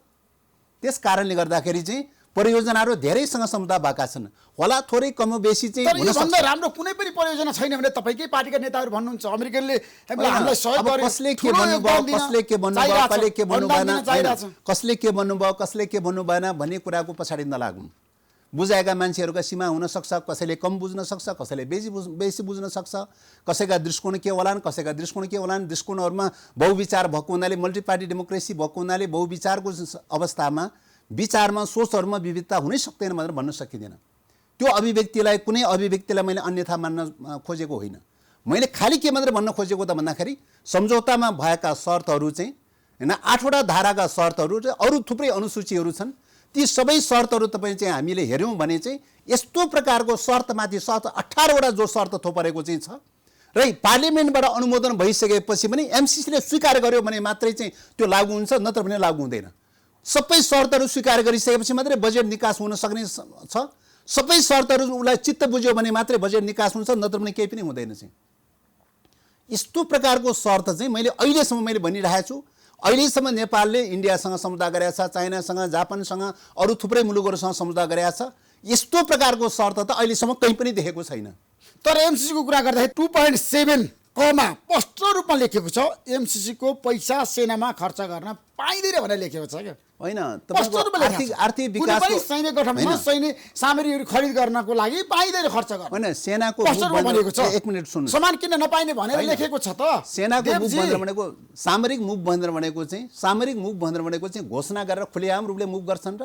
त्यस कारणले गर्दाखेरि चाहिँ परियोजनाहरू धेरैसँग सम्झौता भएका छन् होला, थोरै कम बेसी चाहिँ तर योभन्दा राम्रो कुनै पनि परियोजना छैन भने तपाईँकै पार्टीका नेताहरू भन्नुहुन्छ अमेरिकनले हामीलाई सहयोग गर्यो। कसले के भन्नुभयो, कसले के भन्नुभयो, कसले के भन्नु भएन, कसले के भन्नुभयो, कसले के भन्नु भएन भन्ने कुराको पछाडि नलागौँ। बुझाएका मान्छेहरूका सीमा हुन सक्छ, कसैले कम बुझ्न सक्छ, कसैले बेसी बुझ्न सक्छ, कसैका दृष्टिकोण के होलान्, कसैका दृष्टिकोण के होलान्। दृष्टिकोणहरूमा बहुविचार भएको हुनाले, मल्टी पार्टी डेमोक्रेसी भएको हुनाले बहुविचारको अवस्थामा विचारमा सोचहरूमा विविधता हुनै सक्दैन भनेर भन्न सकिँदैन। त्यो अभिव्यक्तिलाई, कुनै अभिव्यक्तिलाई मैले अन्यथा मान्न खोजेको होइन। मैले खालि के मात्र भन्न खोजेको त भन्दाखेरि सम्झौतामा भएका शर्तहरू चाहिँ हैन, 8वटा धाराका शर्तहरू र अरू थुप्रै अनुसूचीहरू छन्। ती सबै शर्तहरू तपाईँ चाहिँ हामीले हेऱ्यौँ भने चाहिँ यस्तो प्रकारको शर्तमाथि शर्त 18वटा जो शर्त थोपरेको चाहिँ छ र पार्लियामेन्टबाट अनुमोदन भइसकेपछि पनि एमसिसीले स्वीकार गर्यो भने मात्रै चाहिँ त्यो लागू हुन्छ, नत्र भने लागू हुँदैन। सबै शर्तहरू स्वीकार गरिसकेपछि मात्रै बजेट निकास हुन सक्ने छ। सबै शर्तहरू उसलाई चित्त बुझ्यो भने मात्रै बजेट निकास हुन्छ, नत्र भने केही पनि हुँदैन चाहिँ। यस्तो प्रकारको शर्त चाहिँ मैले अहिलेसम्म मैले भनिरहेको छु। अहिलेसम्म नेपालले इन्डियासँग सम्झौता गरेको छ, चाइनासँग, जापानसँग, अरू थुप्रै मुलुकहरूसँग सम्झौता गरेको छ। यस्तो प्रकारको शर्त त अहिलेसम्म कहीँ पनि देखेको छैन। तर एमसिसीको कुरा गर्दाखेरि 2.7 कमा स्पष्ट रूपमा लेखेको छ, एमसिसीको पैसा सेनामा खर्च गर्न पाइँदैन भनेर लेखेको छ क्या। होइन, आर्थिक विकासको सैन्य गठनमा सैन्य सामग्रीहरू खरिद गर्नको लागि पाइँदैन खर्च गर्न। होइन, सेनाको भनेको छ। एक मिनेट सुन्नु, सामान किन्न नपाइने भनेर लेखेको छ त। सेनाको मुभ बन्द भनेको सामरिक मुभ बन्द भनेको चाहिँ सामरिक मुभ बन्द भनेको चाहिँ घोषणा गरेर खुलेआम रूपले मुभ गर्छन् र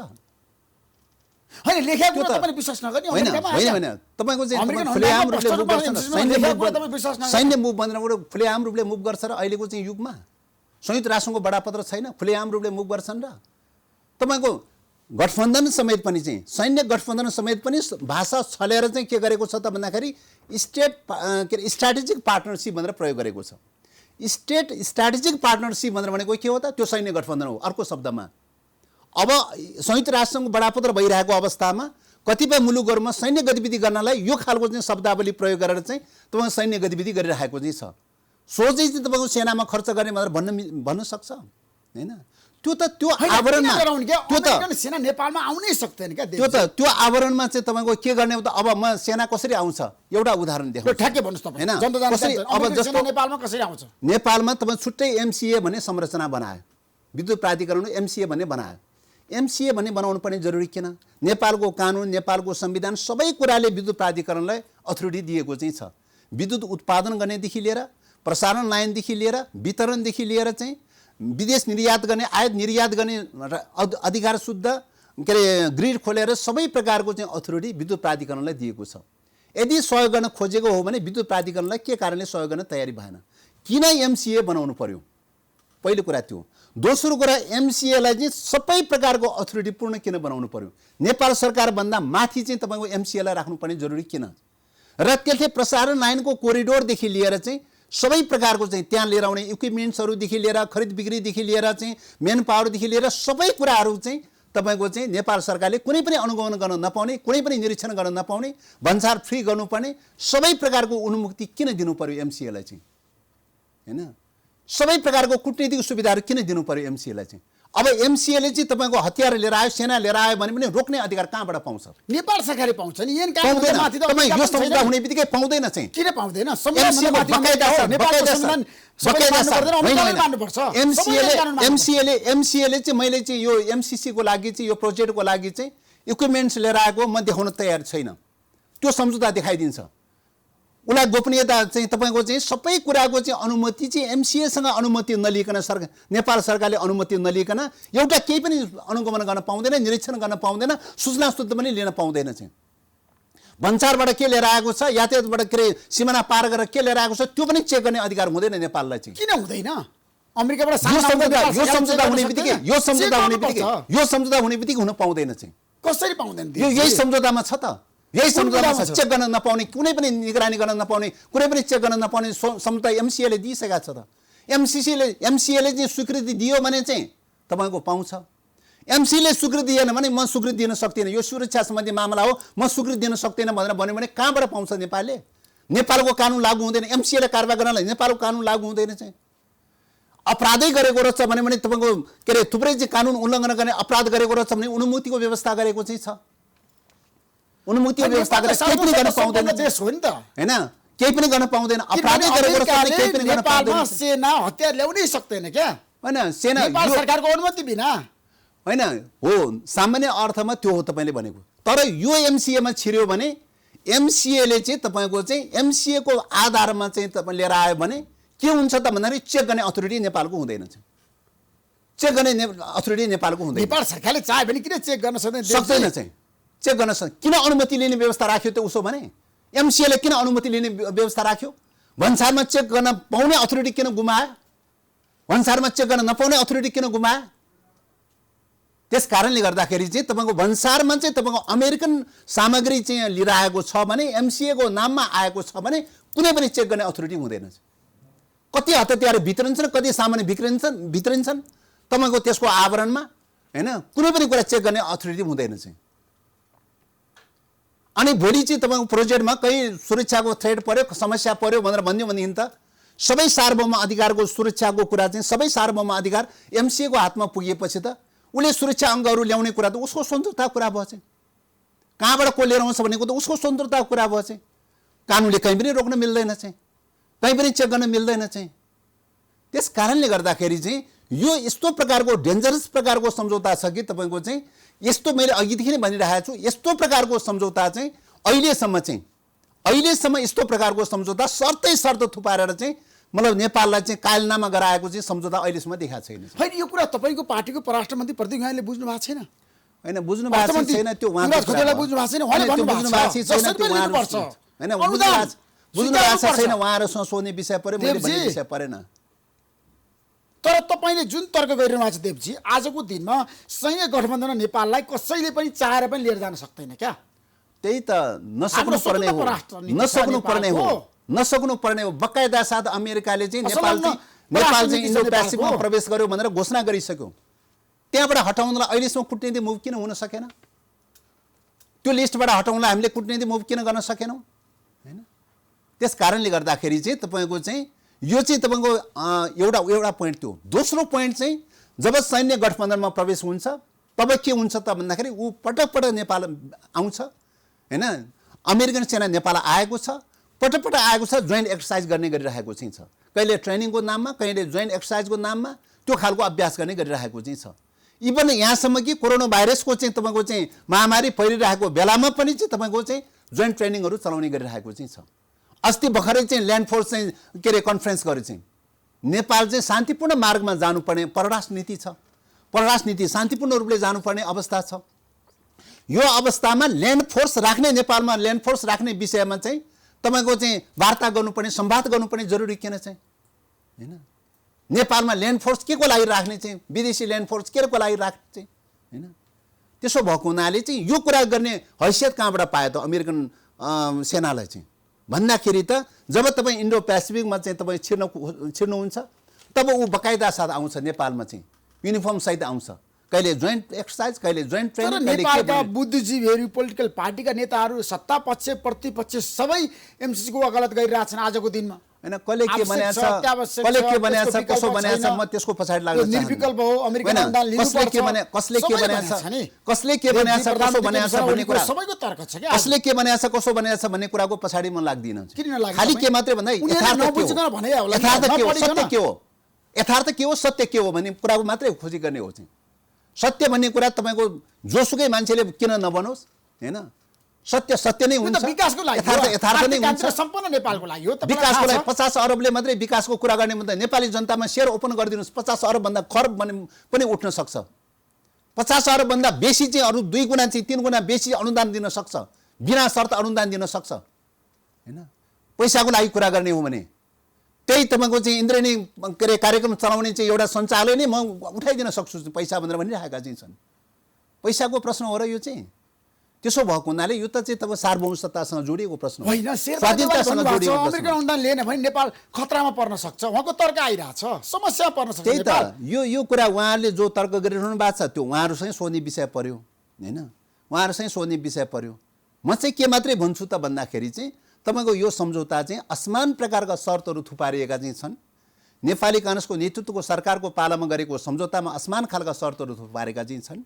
होइन, लेखेको त तपाईले विश्वास नगर्ने। होइन होइन, तपाईँको चाहिँ खुलेआम रूपले मुभ गर्छ, सैन्य मुभ बन्द खुलेआम रूपले मुभ गर्छ र अहिलेको चाहिँ युगमा संयुक्त राष्ट्रको बडापत्र छैन, खुलेआम रूपले मुभ गर्छन् र तपाईँको गठबन्धन समेत पनि चाहिँ सैन्य गठबन्धन समेत पनि भाषा छलेर चाहिँ के गरेको छ त भन्दाखेरि स्ट्राटेजिक पार्टनरसिप भनेर प्रयोग गरेको छ। स्ट्राटेजिक पार्टनरसिप भनेर भनेको के हो त? त्यो सैन्य गठबन्धन हो। अर्को शब्दमा अब संयुक्त राष्ट्रको बडापत्र भइरहेको अवस्थामा कतिपय मुलुकहरूमा सैन्य गतिविधि गर्नलाई यो खालको चाहिँ शब्दावली प्रयोग गरेर चाहिँ तपाईँ सैन्य गतिविधि गरिरहेको चाहिँ छ। सोझै चाहिँ तपाईँको सेनामा खर्च गर्ने भनेर भन्न सक्छ होइन? त्यो त त्यो आवरणमा त्यो त सेना नेपालमा आउनै सक्दैन क्या। त्यो आवरणमा चाहिँ तपाईँको के गर्ने हो त? अब म सेना कसरी आउँछ एउटा उदाहरण देखाउँछु। ठ्याक्कै भन्नुहोस् तपाईँ हैन? कसरी अब जस्तो नेपालमा कसरी आउँछ? नेपालमा तपाईँ छुट्टै एमसिए भन्ने संरचना बनायो, विद्युत प्राधिकरण एमसिए भन्ने बनायो। एमसिए भन्ने बनाउनु पर्ने जरुरी किन? नेपालको कानुन, नेपालको संविधान सबै कुराले विद्युत प्राधिकरणलाई अथोरिटी दिएको चाहिँ छ। विद्युत उत्पादन गर्नेदेखि लिएर, प्रसारण लाइनदेखि लिएर, वितरणदेखि लिएर चाहिँ विदेश निर्यात गर्ने, आयात निर्यात गर्ने अधिकार शुद्ध के अरे ग्रिड खोलेर सबै प्रकारको चाहिँ अथोरिटी विद्युत प्राधिकरणलाई दिएको छ। यदि सहयोग गर्न खोजेको हो भने विद्युत प्राधिकरणलाई के कारणले सहयोग गर्न तयारी भएन? किन एमसिए बनाउनु पर्यो? पहिलो कुरा त्यो। दोस्रो कुरा, एमसिएलाई चाहिँ सबै प्रकारको अथोरिटी पूर्ण किन बनाउनु पर्यो? नेपाल सरकारभन्दा माथि चाहिँ तपाईँको एमसिएलाई राख्नुपर्ने जरुरी किन? र त्यसले प्रसारण लाइनको कोरिडोरदेखि लिएर चाहिँ सबै प्रकारको चाहिँ त्यहाँ लिएर आउने इक्विपमेन्ट्सहरूदेखि लिएर, खरिद बिक्रीदेखि लिएर चाहिँ मेन पावरदेखि लिएर सबै कुराहरू चाहिँ तपाईँको चाहिँ नेपाल सरकारले कुनै पनि अनुगमन गर्न नपाउने, कुनै पनि निरीक्षण गर्न नपाउने, भन्सार फ्री गर्नुपर्ने सबै प्रकारको अनुमति किन दिनु पर्यो एमसिएलाई चाहिँ? हैन, सबै प्रकारको कूटनीतिक सुविधाहरू किन दिनु पर्यो एमसिएलाई चाहिँ? अब एमसिएले चाहिँ तपाईँको हतियार लिएर आयो, सेना लिएर आयो भने पनि रोक्ने अधिकार कहाँबाट पाउँछ? नेपाल सरकारले पाउँछ नि। तपाईँ यो सम्झौता हुने बित्तिकै पाउँदैन चाहिँ। किन पाउँदैन? एमसिएले चाहिँ मैले चाहिँ यो एमसिसीको लागि चाहिँ यो प्रोजेक्टको लागि चाहिँ इक्विपमेन्ट्स लिएर आएको म देखाउन तयार छैन, त्यो सम्झौता देखाइदिन्छ। उसलाई गोपनीयता चाहिँ तपाईँको चाहिँ सबै कुराको चाहिँ अनुमति चाहिँ एमसिएसँग अनुमति नलिकन नेपाल सरकारले अनुमति नलिकन एउटा केही पनि अनुगमन गर्न पाउँदैन, निरीक्षण गर्न पाउँदैन, सूचना सूत्र पनि लिन पाउँदैन चाहिँ। भन्सारबाट के लिएर आएको छ, यातायातबाट के अरे सिमाना पार गरेर के लिएर आएको छ त्यो पनि चेक गर्ने अधिकार हुँदैन नेपाललाई चाहिँ। किन हुँदैन? अमेरिकाबाट यो सम्झौता हुने बित्तिकै हुन पाउँदैन चाहिँ। कसरी पाउँदैन? यही सम्झौतामा छ त। यही सम्झौतामा कुरामा छ छ? चेक गर्न नपाउने, कुनै पनि निगरानी गर्न नपाउने, कुनै पनि चेक गर्न नपाउने सम्झौता एमसिएले दिइसकेको छ त। एमसिएले चाहिँ स्वीकृति दियो भने चाहिँ तपाईँको पाउँछ। एमसीले स्वीकृति दिएन भने म स्वीकृति दिन सक्दिनँ, यो सुरक्षा सम्बन्धी मामला हो, म स्वीकृति दिन सक्दिनँ भनेर भन्यो भने कहाँबाट पाउँछ नेपालले? नेपालको कानुन लागू हुँदैन, एमसीएले कारबाही गर्नलाई नेपालको कानुन लागू हुँदैन चाहिँ। अपराधै गरेको रहेछ भने तपाईँको के अरे थुप्रै चाहिँ कानुन उल्लङ्घन गर्ने अपराध गरेको रहेछ भने अनुमतिको व्यवस्था गरेको चाहिँ छ। अनुमतिको व्यवस्था गरेर केही पनि गर्न पाउँदैन देश हो नि त हैन, केही पनि गर्न पाउँदैन। अपराधै गरेको रहेछ भने केही पनि गर्न नेपालमा पाउँदैन। सेना हतियार ल्याउनै सक्दैन क्या हैन, सेना नेपाल सरकारको अनुमति बिना। होइन हो, सामान्य अर्थमा त्यो हो तपाईँले भनेको। तर यो एमसिएमा छिर्यो भने एमसिएले चाहिँ तपाईँको चाहिँ एमसिएको आधारमा चाहिँ तपाईँ लिएर आयो भने के हुन्छ त भन्दाखेरि चेक गर्ने अथोरिटी नेपालको हुँदैन चाहिँ। चेक गर्ने अथोरिटी नेपालको हुँदैन। नेपाल सरकारले चाह्यो भने किन चेक गर्न सक्दैन? सक्दैन चाहिँ, चेक गर्न किन अनुमति लिने व्यवस्था राख्यो त उसो भने? एमसिएले किन अनुमति लिने व्यवस्था राख्यो? भन्सारमा चेक गर्न पाउने अथोरिटी किन गुमायो? भन्सारमा चेक गर्न नपाउने अथोरिटी किन गुमायो? त्यस कारणले गर्दाखेरि चाहिँ तपाईँको भन्सारमा चाहिँ तपाईँको अमेरिकन सामग्री चाहिँ लिएर आएको छ भने एमसिएको नाममा आएको छ भने कुनै पनि चेक गर्ने अथोरिटी हुँदैन। कति हतियार भित्रिन्छन्, कति सामान भित्रिन्छन् तपाईँको त्यसको आवरणमा हैन, कुनै पनि कुरा चेक गर्ने अथोरिटी हुँदैन चाहिँ। अनि भोलि चाहिँ तपाईँको प्रोजेक्टमा कहीँ सुरक्षाको थ्रेट पर्यो, समस्या पर्यो भनेर भनिदियो भनेदेखि त सबै सार्वभौम अधिकारको सुरक्षाको कुरा चाहिँ सबै सार्वभौम अधिकार एमसिएको हातमा पुगेपछि त उसले सुरक्षा अङ्गहरू ल्याउने कुरा त उसको स्वतन्त्रताको कुरा भयो चाहिँ। कहाँबाट को लिएर आउँछ भनेको त उसको स्वतन्त्रताको कुरा भयो चाहिँ। कानुनले कहीँ पनि रोक्न मिल्दैन चाहिँ, कहीँ पनि चेक गर्न मिल्दैन चाहिँ। त्यस कारणले गर्दाखेरि चाहिँ यो यस्तो प्रकारको डेन्जरस प्रकारको सम्झौता छ कि तपाईँको चाहिँ यस्तो मैले अघिदेखि नै भनिरहेको छु, यस्तो प्रकारको सम्झौता चाहिँ अहिलेसम्म यस्तो प्रकारको सम्झौता शर्त थुपारेर चाहिँ मतलब नेपाललाई चाहिँ कायलनामा गराएको चाहिँ सम्झौता अहिलेसम्म देखाएको छैन। होइन यो कुरा तपाईँको पार्टीको परराष्ट्र मन्त्री प्रदीप घाइले बुझ्नु भएको छैन? होइन बुझ्नु भएको छैन, त्यो बुझ्नु भएको छैन, उहाँहरूसँग सोध्ने विषय पर्यो, मैले भन्ने विषय परेन। तर तपाईँले जुन तर्क गरिरहनु भएको छ देवजी, आजको दिनमा सैन्य गठबन्धन नेपाललाई कसैले पनि चाहेर पनि लिएर जान सक्दैन क्या? त्यही त नसक्नु पर्ने हो। बकायदा साथ अमेरिकाले चाहिँ नेपाल चाहिँ इन्डो पेसिफिकमा प्रवेश गर्यो भनेर घोषणा गरिसक्यो। त्यहाँबाट हटाउनलाई अहिलेसम्म कूटनीतिक मुभ किन हुन सकेन? त्यो लिस्टबाट हटाउनलाई हामीले कूटनीतिक मुभ किन गर्न सकेनौँ? हैन, त्यस कारणले गर्दाखेरि चाहिँ तपाईँको चाहिँ यो चाहिँ तपाईँको एउटा पोइन्ट थियो। दोस्रो पोइन्ट चाहिँ जब सैन्य गठबन्धनमा प्रवेश हुन्छ तब के हुन्छ त भन्दाखेरि ऊ पटक नेपाल आउँछ हैन। अमेरिकन सेना नेपाल आएको छ, पटक आएको छ, जोइन्ट एक्सर्साइज गर्ने गरिरहेको चाहिँ छ। कहिले ट्रेनिङको नाममा, कहिले जोइन्ट एक्सर्साइजको नाममा त्यो खालको अभ्यास गर्ने गरिरहेको चाहिँ छ। इभन यहाँसम्म कि कोरोना भाइरसको चाहिँ तपाईँको चाहिँ महामारी फैलिरहेको बेलामा पनि चाहिँ तपाईँको चाहिँ जोइन्ट ट्रेनिङहरू चलाउने गरिरहेको चाहिँ छ। अस्ति भर्खरै चाहिँ ल्यान्ड फोर्स चाहिँ के अरे कन्फरेन्स गर्यो चाहिँ नेपाल चाहिँ शान्तिपूर्ण मार्गमा जानुपर्ने परराष्ट्र नीति छ। परराष्ट्र नीति शान्तिपूर्ण रूपले जानुपर्ने अवस्था छ। यो अवस्थामा ल्यान्ड फोर्स राख्ने, नेपालमा ल्यान्ड फोर्स राख्ने विषयमा चाहिँ तपाईँको चाहिँ वार्ता गर्नुपर्ने, संवाद गर्नुपर्ने जरुरी किन चाहिँ हैन? नेपालमा ल्यान्ड फोर्स के को लागि राख्ने चाहिँ, विदेशी ल्यान्ड फोर्स के को लागि राख्ने चाहिँ हैन? त्यसो भएको हुनाले चाहिँ यो कुरा गर्ने हैसियत कहाँबाट पायो त अमेरिकन सेनालाई चाहिँ भन्दाखेरि त जब तपाईँ इन्डो पेसिफिकमा चाहिँ तपाईँ छिर्नुहुन्छ तब ऊ बकायदा साथ आउँछ नेपालमा चाहिँ, युनिफर्म सहित आउँछ। कहिले जोइन्ट एक्सर्साइज, कहिले जोइन्ट ट्रेनिङ। नेपालका बुद्धिजीवीहरू, पोलिटिकल पार्टीका नेताहरू, सत्ता पक्ष प्रतिपक्ष सबै एमसीसी को वकालत गरिरहेछन् आजको दिनमा। हैन, कसले के भनेको छ, कसो भनेको छ, म त्यसको पछाडि लाग्न चाहन्छु। निर्विकल्प हो, अमेरिकन अनुदान लिनुपर्छ। कसले के भनेको छ, कसो भनेको छ भन्ने कुरा सबैको तर्क छ क्या। कसले के भनेको छ, कसो भनेको छ भन्ने कुराको पछाडि म लाग्दिनँ। किन नलाग्छ? खाली के मात्रै भन्दा यथार्थ के हो, सत्य के हो भन्ने कुराको मात्रै खोजी गर्ने हो चाहिँ। सत्य भन्ने कुरा तपाईँको जोसुकै मान्छेले किन नबनोस् हैन? सत्य नै हुन्छ, विकासको लागि, यथार्थ नै हुन्छ, सम्पूर्ण नेपालको लागि हो। विकासको लागि 50 अरबले मात्रै विकासको कुरा गर्ने भन्दा नेपाली जनतामा सेयर ओपन गरिदिनुहोस्, 50 अरब भन्दा खरब पनि उठ्न सक्छ। 50 अरब भन्दा बेसी चाहिँ अरू 2 गुणा चाहिँ 3 गुणा बेसी अनुदान दिन सक्छ, बिना शर्त अनुदान दिन सक्छ हैन? पैसाको लागि कुरा गर्ने हो भने त्यही तपाईँको चाहिँ इन्द्रेणी के अरे कार्यक्रम चलाउने चाहिँ एउटा सञ्चालय नै म उठाइदिन सक्छु पैसा भनेर भनिरहेका चाहिँ छन्। पैसाको प्रश्न हो र यो चाहिँ त्यसो भएको हुनाले यो त चाहिँ तपाईँ सार्वभौमसत्तासँग जोडिएको प्रश्न हो। होइन, शेरबहादुर स्वाधीनतासँग भन्नुभएको छ, जोडिएको प्रश्न अमेरिकन हो। अनुदान लिएन भने नेपाल खतरामा पर्न सक्छ, उहाँको तर्क आइरहेछ, समस्या पर्न सक्छ त्यही नेपाल। त यो कुरा उहाँहरूले जो तर्क गरिरहनु भएको छ त्यो उहाँहरूसँग सोध्ने विषय पर्यो होइन, उहाँहरूसँग सोध्ने विषय पर्यो। म चाहिँ के मात्रै भन्छु त भन्दाखेरि चाहिँ तपाईँको यो सम्झौता चाहिँ असमान प्रकारका शर्तहरू थुपारिएका चाहिँ छन्। नेपाली काङ्ग्रेसको नेतृत्वको सरकारको पालामा गरेको सम्झौतामा असमान खालका शर्तहरू थुपारेका चाहिँ छन्।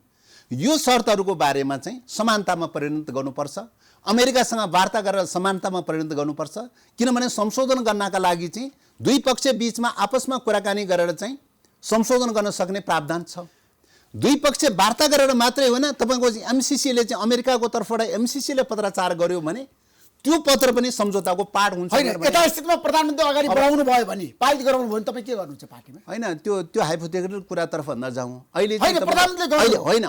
यो शर्तहरूको बारेमा चाहिँ समानतामा परिणत गर्नुपर्छ, अमेरिकासँग वार्ता गरेर समानतामा परिणत गर्नुपर्छ। किनभने संशोधन गर्नका लागि चाहिँ दुई पक्ष बिचमा आपसमा कुराकानी गरेर चाहिँ संशोधन गर्न सक्ने प्रावधान छ। दुई पक्ष वार्ता गरेर मात्रै होइन, तपाईँको एमसिसीले चाहिँ अमेरिकाको तर्फबाट एमसिसीले पत्राचार गर्यो भने त्यो पत्र पनि सम्झौताको पाठ हुन्छ। होइन, यथास्थितिमा प्रधानमन्त्री अगाडि बढाउनु भयो भने, पारित गराउनु भयो भने तपाईँ के गर्नुहुन्छ पार्टीमा? होइन, त्यो हाइपोथेटिकल कुरातर्फ नजाउँ अहिले। होइन, प्रधानमन्त्रीले गर्नु होइन,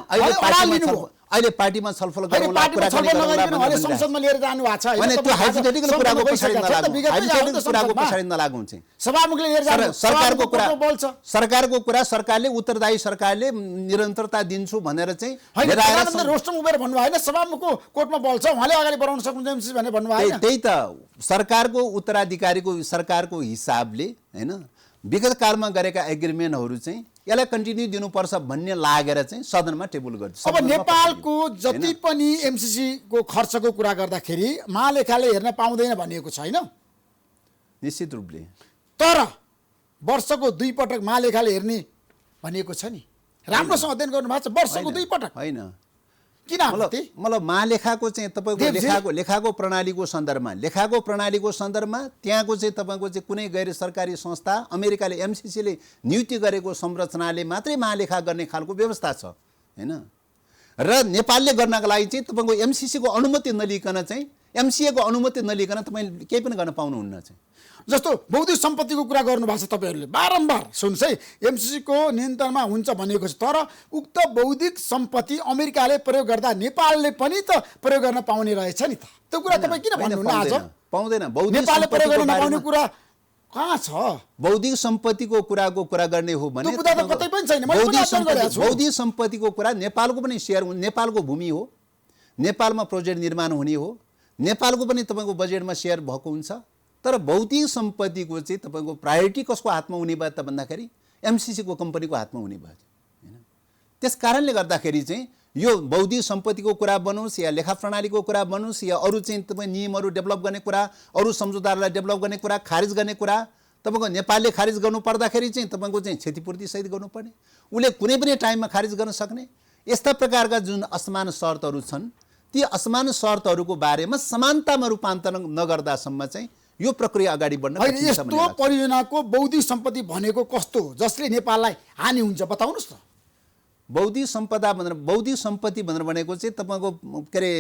अहिले पार्टीमा छलफल गरौँला, कुराकानी गरौँला भने संसदमा लिएर जानु भएको छ होइन, त्यो हाइपोथेटिकल कुराको पछाडि नलागौँ, हाइपोथेटिकल कुराको पछाडि नलागौँ चाहिँ सभामुखले लिएर जानु, सरकारको कुरा बोल्छ। सरकारको कुरा सरकारले उत्तरदायी सरकारले निरन्तरता दिन्छु भनेर चाहिँ होइन, प्रधानमन्त्री रोस्टम उभेर भन्नुभयो होइन, सभामुखको कोर्टमा बोल्छ, उहाँले अगाडि बढाउन सक्नुहुन्छ एमसिसी भनेर भन्नुभयो होइन। त्यही त सरकारको उत्तराधिकारीको सरकारको हिसाबले होइन विगत कालमा गरेका एग्रिमेन्टहरू चाहिँ यसलाई कन्टिन्यू दिनुपर्छ भन्ने लागेर चाहिँ सदनमा टेबल गर्छ। अब नेपालको जति पनि एमसिसी को खर्चको कुरा गर्दाखेरि महालेखाले हेर्न पाउँदैन भनिएको छैन, निश्चित रूपले। तर वर्षको 2 पटक महालेखाले हेर्ने भनिएको छ नि। राम्रोसँग अध्ययन गर्नु भएको छ, वर्षको 2 पटक होइन। किन आपत्ति? मतलब महालेखाको चाहिँ तपाईँको लेखाको प्रणालीको सन्दर्भमा त्यहाँको चाहिँ तपाईँको चाहिँ कुनै गैर सरकारी संस्था अमेरिकाले एमसिसीले नियुक्ति गरेको संरचनाले मात्रै महालेखा गर्ने खालको व्यवस्था छ होइन। र नेपालले गर्नका लागि चाहिँ तपाईँको एमसिसीको अनुमति नलिकन चाहिँ एमसिएको अनुमति नलिकन तपाईँ केही पनि गर्न पाउनुहुन्न चाहिँ। जस्तो बौद्धिक सम्पत्तिको कुरा गर्नुभएको छ तपाईँहरूले बारम्बार, सुन्नुहोस् है, एमसिसीको नियन्त्रणमा हुन्छ भनेको छ, तर उक्त बौद्धिक सम्पत्ति अमेरिकाले प्रयोग गर्दा नेपालले पनि त प्रयोग गर्न पाउने रहेछ नि त। त्यो कुरा तपाईँ किन भन्नुहुन्न आज? पाउँदैन। नेपालले प्रयोग गर्न नपाउने कुरा कहाँ छ? बौद्धिक सम्पत्तिको कुरा गर्ने हो भने त्यो कुरा त कतै पनि छैन। मैले पनि अध्ययन गरेको छु। बौद्धिक सम्पत्तिको कुरा नेपालको पनि सेयर, नेपालको भूमि हो, नेपालमा प्रोजेक्ट निर्माण हुने हो, नेपालको पनि तपाईँको बजेटमा सेयर भएको हुन्छ। तर बौद्धिक सम्पत्तिको चाहिँ तपाईँको प्रायोरिटी कसको हातमा हुने भयो त भन्दाखेरि एमसिसीको कम्पनीको हातमा हुने भयो होइन। त्यस कारणले गर्दाखेरि चाहिँ यो बौद्धिक सम्पत्तिको कुरा बनोस् या लेखा प्रणालीको कुरा बनोस् या अरू चाहिँ तपाईँ नियमहरू डेभलप गर्ने कुरा, अरू सम्झौताहरूलाई डेभलप गर्ने कुरा, खारिज गर्ने कुरा, तपाईँको नेपालले खारिज गर्नु पर्दाखेरि चाहिँ तपाईँको चाहिँ क्षतिपूर्ति सहित गर्नुपर्ने, उसले कुनै पनि टाइममा खारिज गर्न सक्ने, यस्ता प्रकारका जुन असमान शर्तहरू छन् ती असमान शर्तहरूको बारेमा समानतामा रूपान्तरण नगर्दासम्म चाहिँ यो प्रक्रिया अगाडि बढ्न होइन। यस्तो परियोजनाको बौद्धिक सम्पत्ति भनेको कस्तो जसले नेपाललाई हानि हुन्छ बताउनुहोस् न। बौद्धिक सम्पत्ति भनेर भनेको चाहिँ तपाईँको के अरे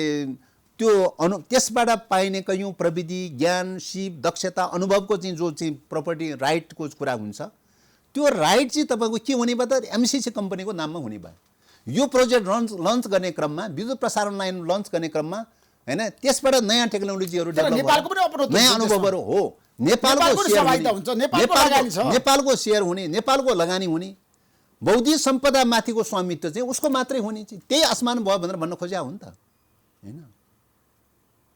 त्यो त्यसबाट पाइने कैयौँ प्रविधि, ज्ञान, सिप, दक्षता, अनुभवको चाहिँ जो चाहिँ प्रपर्टी राइटको कुरा हुन्छ त्यो राइट चाहिँ तपाईँको के हुने भयो त एमसिसी कम्पनीको नाममा हुने भयो। यो प्रोजेक्ट लन्च गर्ने क्रममा, विद्युत प्रसारण लाइन लन्च गर्ने क्रममा होइन त्यसबाट नयाँ टेक्नोलोजीहरू डेभलप, नयाँ अनुभवहरू हो, नेपालको सेयर हुने, नेपालको लगानी हुने, बौद्धिक सम्पदा माथिको स्वामित्व चाहिँ उसको मात्रै हुने चाहिँ त्यही आसमान भयो भनेर भन्न खोज्या हो नि त होइन।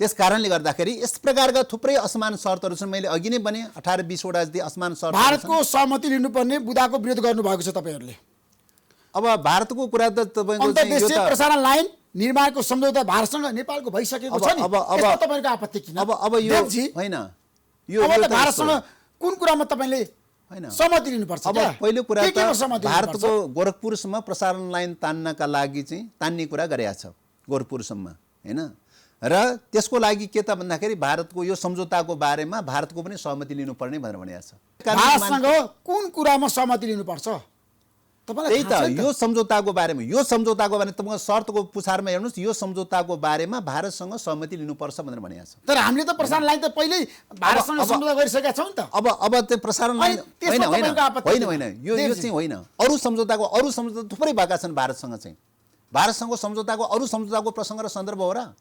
त्यस कारणले गर्दाखेरि यस प्रकारका थुप्रै असमान शर्तहरू छन्। मैले अघि नै भने 18-20 वटा जति असमान शर्त। भारतको सहमति लिनुपर्ने बुदाको विरोध गर्नुभएको छ तपाईँहरूले। अब भारतको कुरा त तपाईँको अन्तर्देशीय प्रसारण लाइन निर्माणको सम्झौता भारतसँग नेपालको भइसकेको छ नि, यसमा तपाईँको आपत्ति किन? अब यो होइन, यो भारतसँग कुन कुरामा तपाईँले सहमति लिनुपर्छ? अब पहिलो कुरा त भारतको गोरखपुरसम्म प्रसारण लाइन तान्नका लागि चाहिँ तान्ने कुरा गरेका छ गोरखपुरसम्म होइन। र त्यसको लागि के त भन्दाखेरि भारतको यो सम्झौताको बारेमा भारतको पनि सहमति लिनुपर्ने भनेर भनेको छ। भारतसँग कुन कुरामा सहमति लिनुपर्छ? त्यही त यो सम्झौताको बारेमा तपाईँको शर्तको पुछारमा हेर्नुहोस्, यो सम्झौताको बारेमा भारतसँग सहमति लिनुपर्छ भनेर भनेको छ। तर हामीले त प्रसारण लाइन त पहिल्यै भारतसँग सम्झौता गरिसकेका छौँ नि त। अब त्यो प्रसारण लाइन होइन, यो चाहिँ होइन, अरू सम्झौता थुप्रै भएका छन् भारतसँग चाहिँ। भारतसँग सम्झौताको अरू सम्झौताको प्रसङ्ग र सन्दर्भ हो र।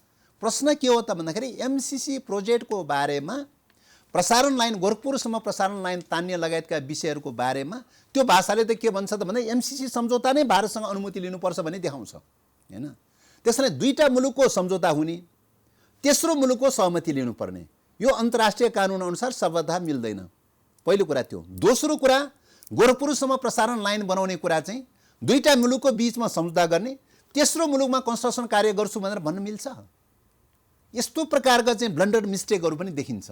प्रश्न के हो त भन्दाखेरि एमसिसी प्रोजेक्टको बारेमा, प्रसारण लाइन गोरखपुरसम्म प्रसारण लाइन तान्ने लगायतका विषयहरूको बारेमा त्यो भाषाले त के भन्छ त भन्दा एमसिसी सम्झौता नै भारतसँग अनुमति लिनुपर्छ भन्ने देखाउँछ होइन। त्यसैले दुईटा मुलुकको सम्झौता हुने, तेस्रो मुलुकको सहमति लिनुपर्ने, यो अन्तर्राष्ट्रिय कानुन अनुसार सर्वथा मिल्दैन। पहिलो कुरा त्यो। दोस्रो कुरा, गोरखपुरसम्म प्रसारण लाइन बनाउने कुरा चाहिँ दुईटा मुलुकको बीचमा सम्झौता गर्ने, तेस्रो मुलुकमा कन्स्ट्रक्सन कार्य गर्छु भनेर भन्न मिल्छ? यस्तो प्रकारका चाहिँ ब्लन्डर मिस्टेकहरू पनि देखिन्छ।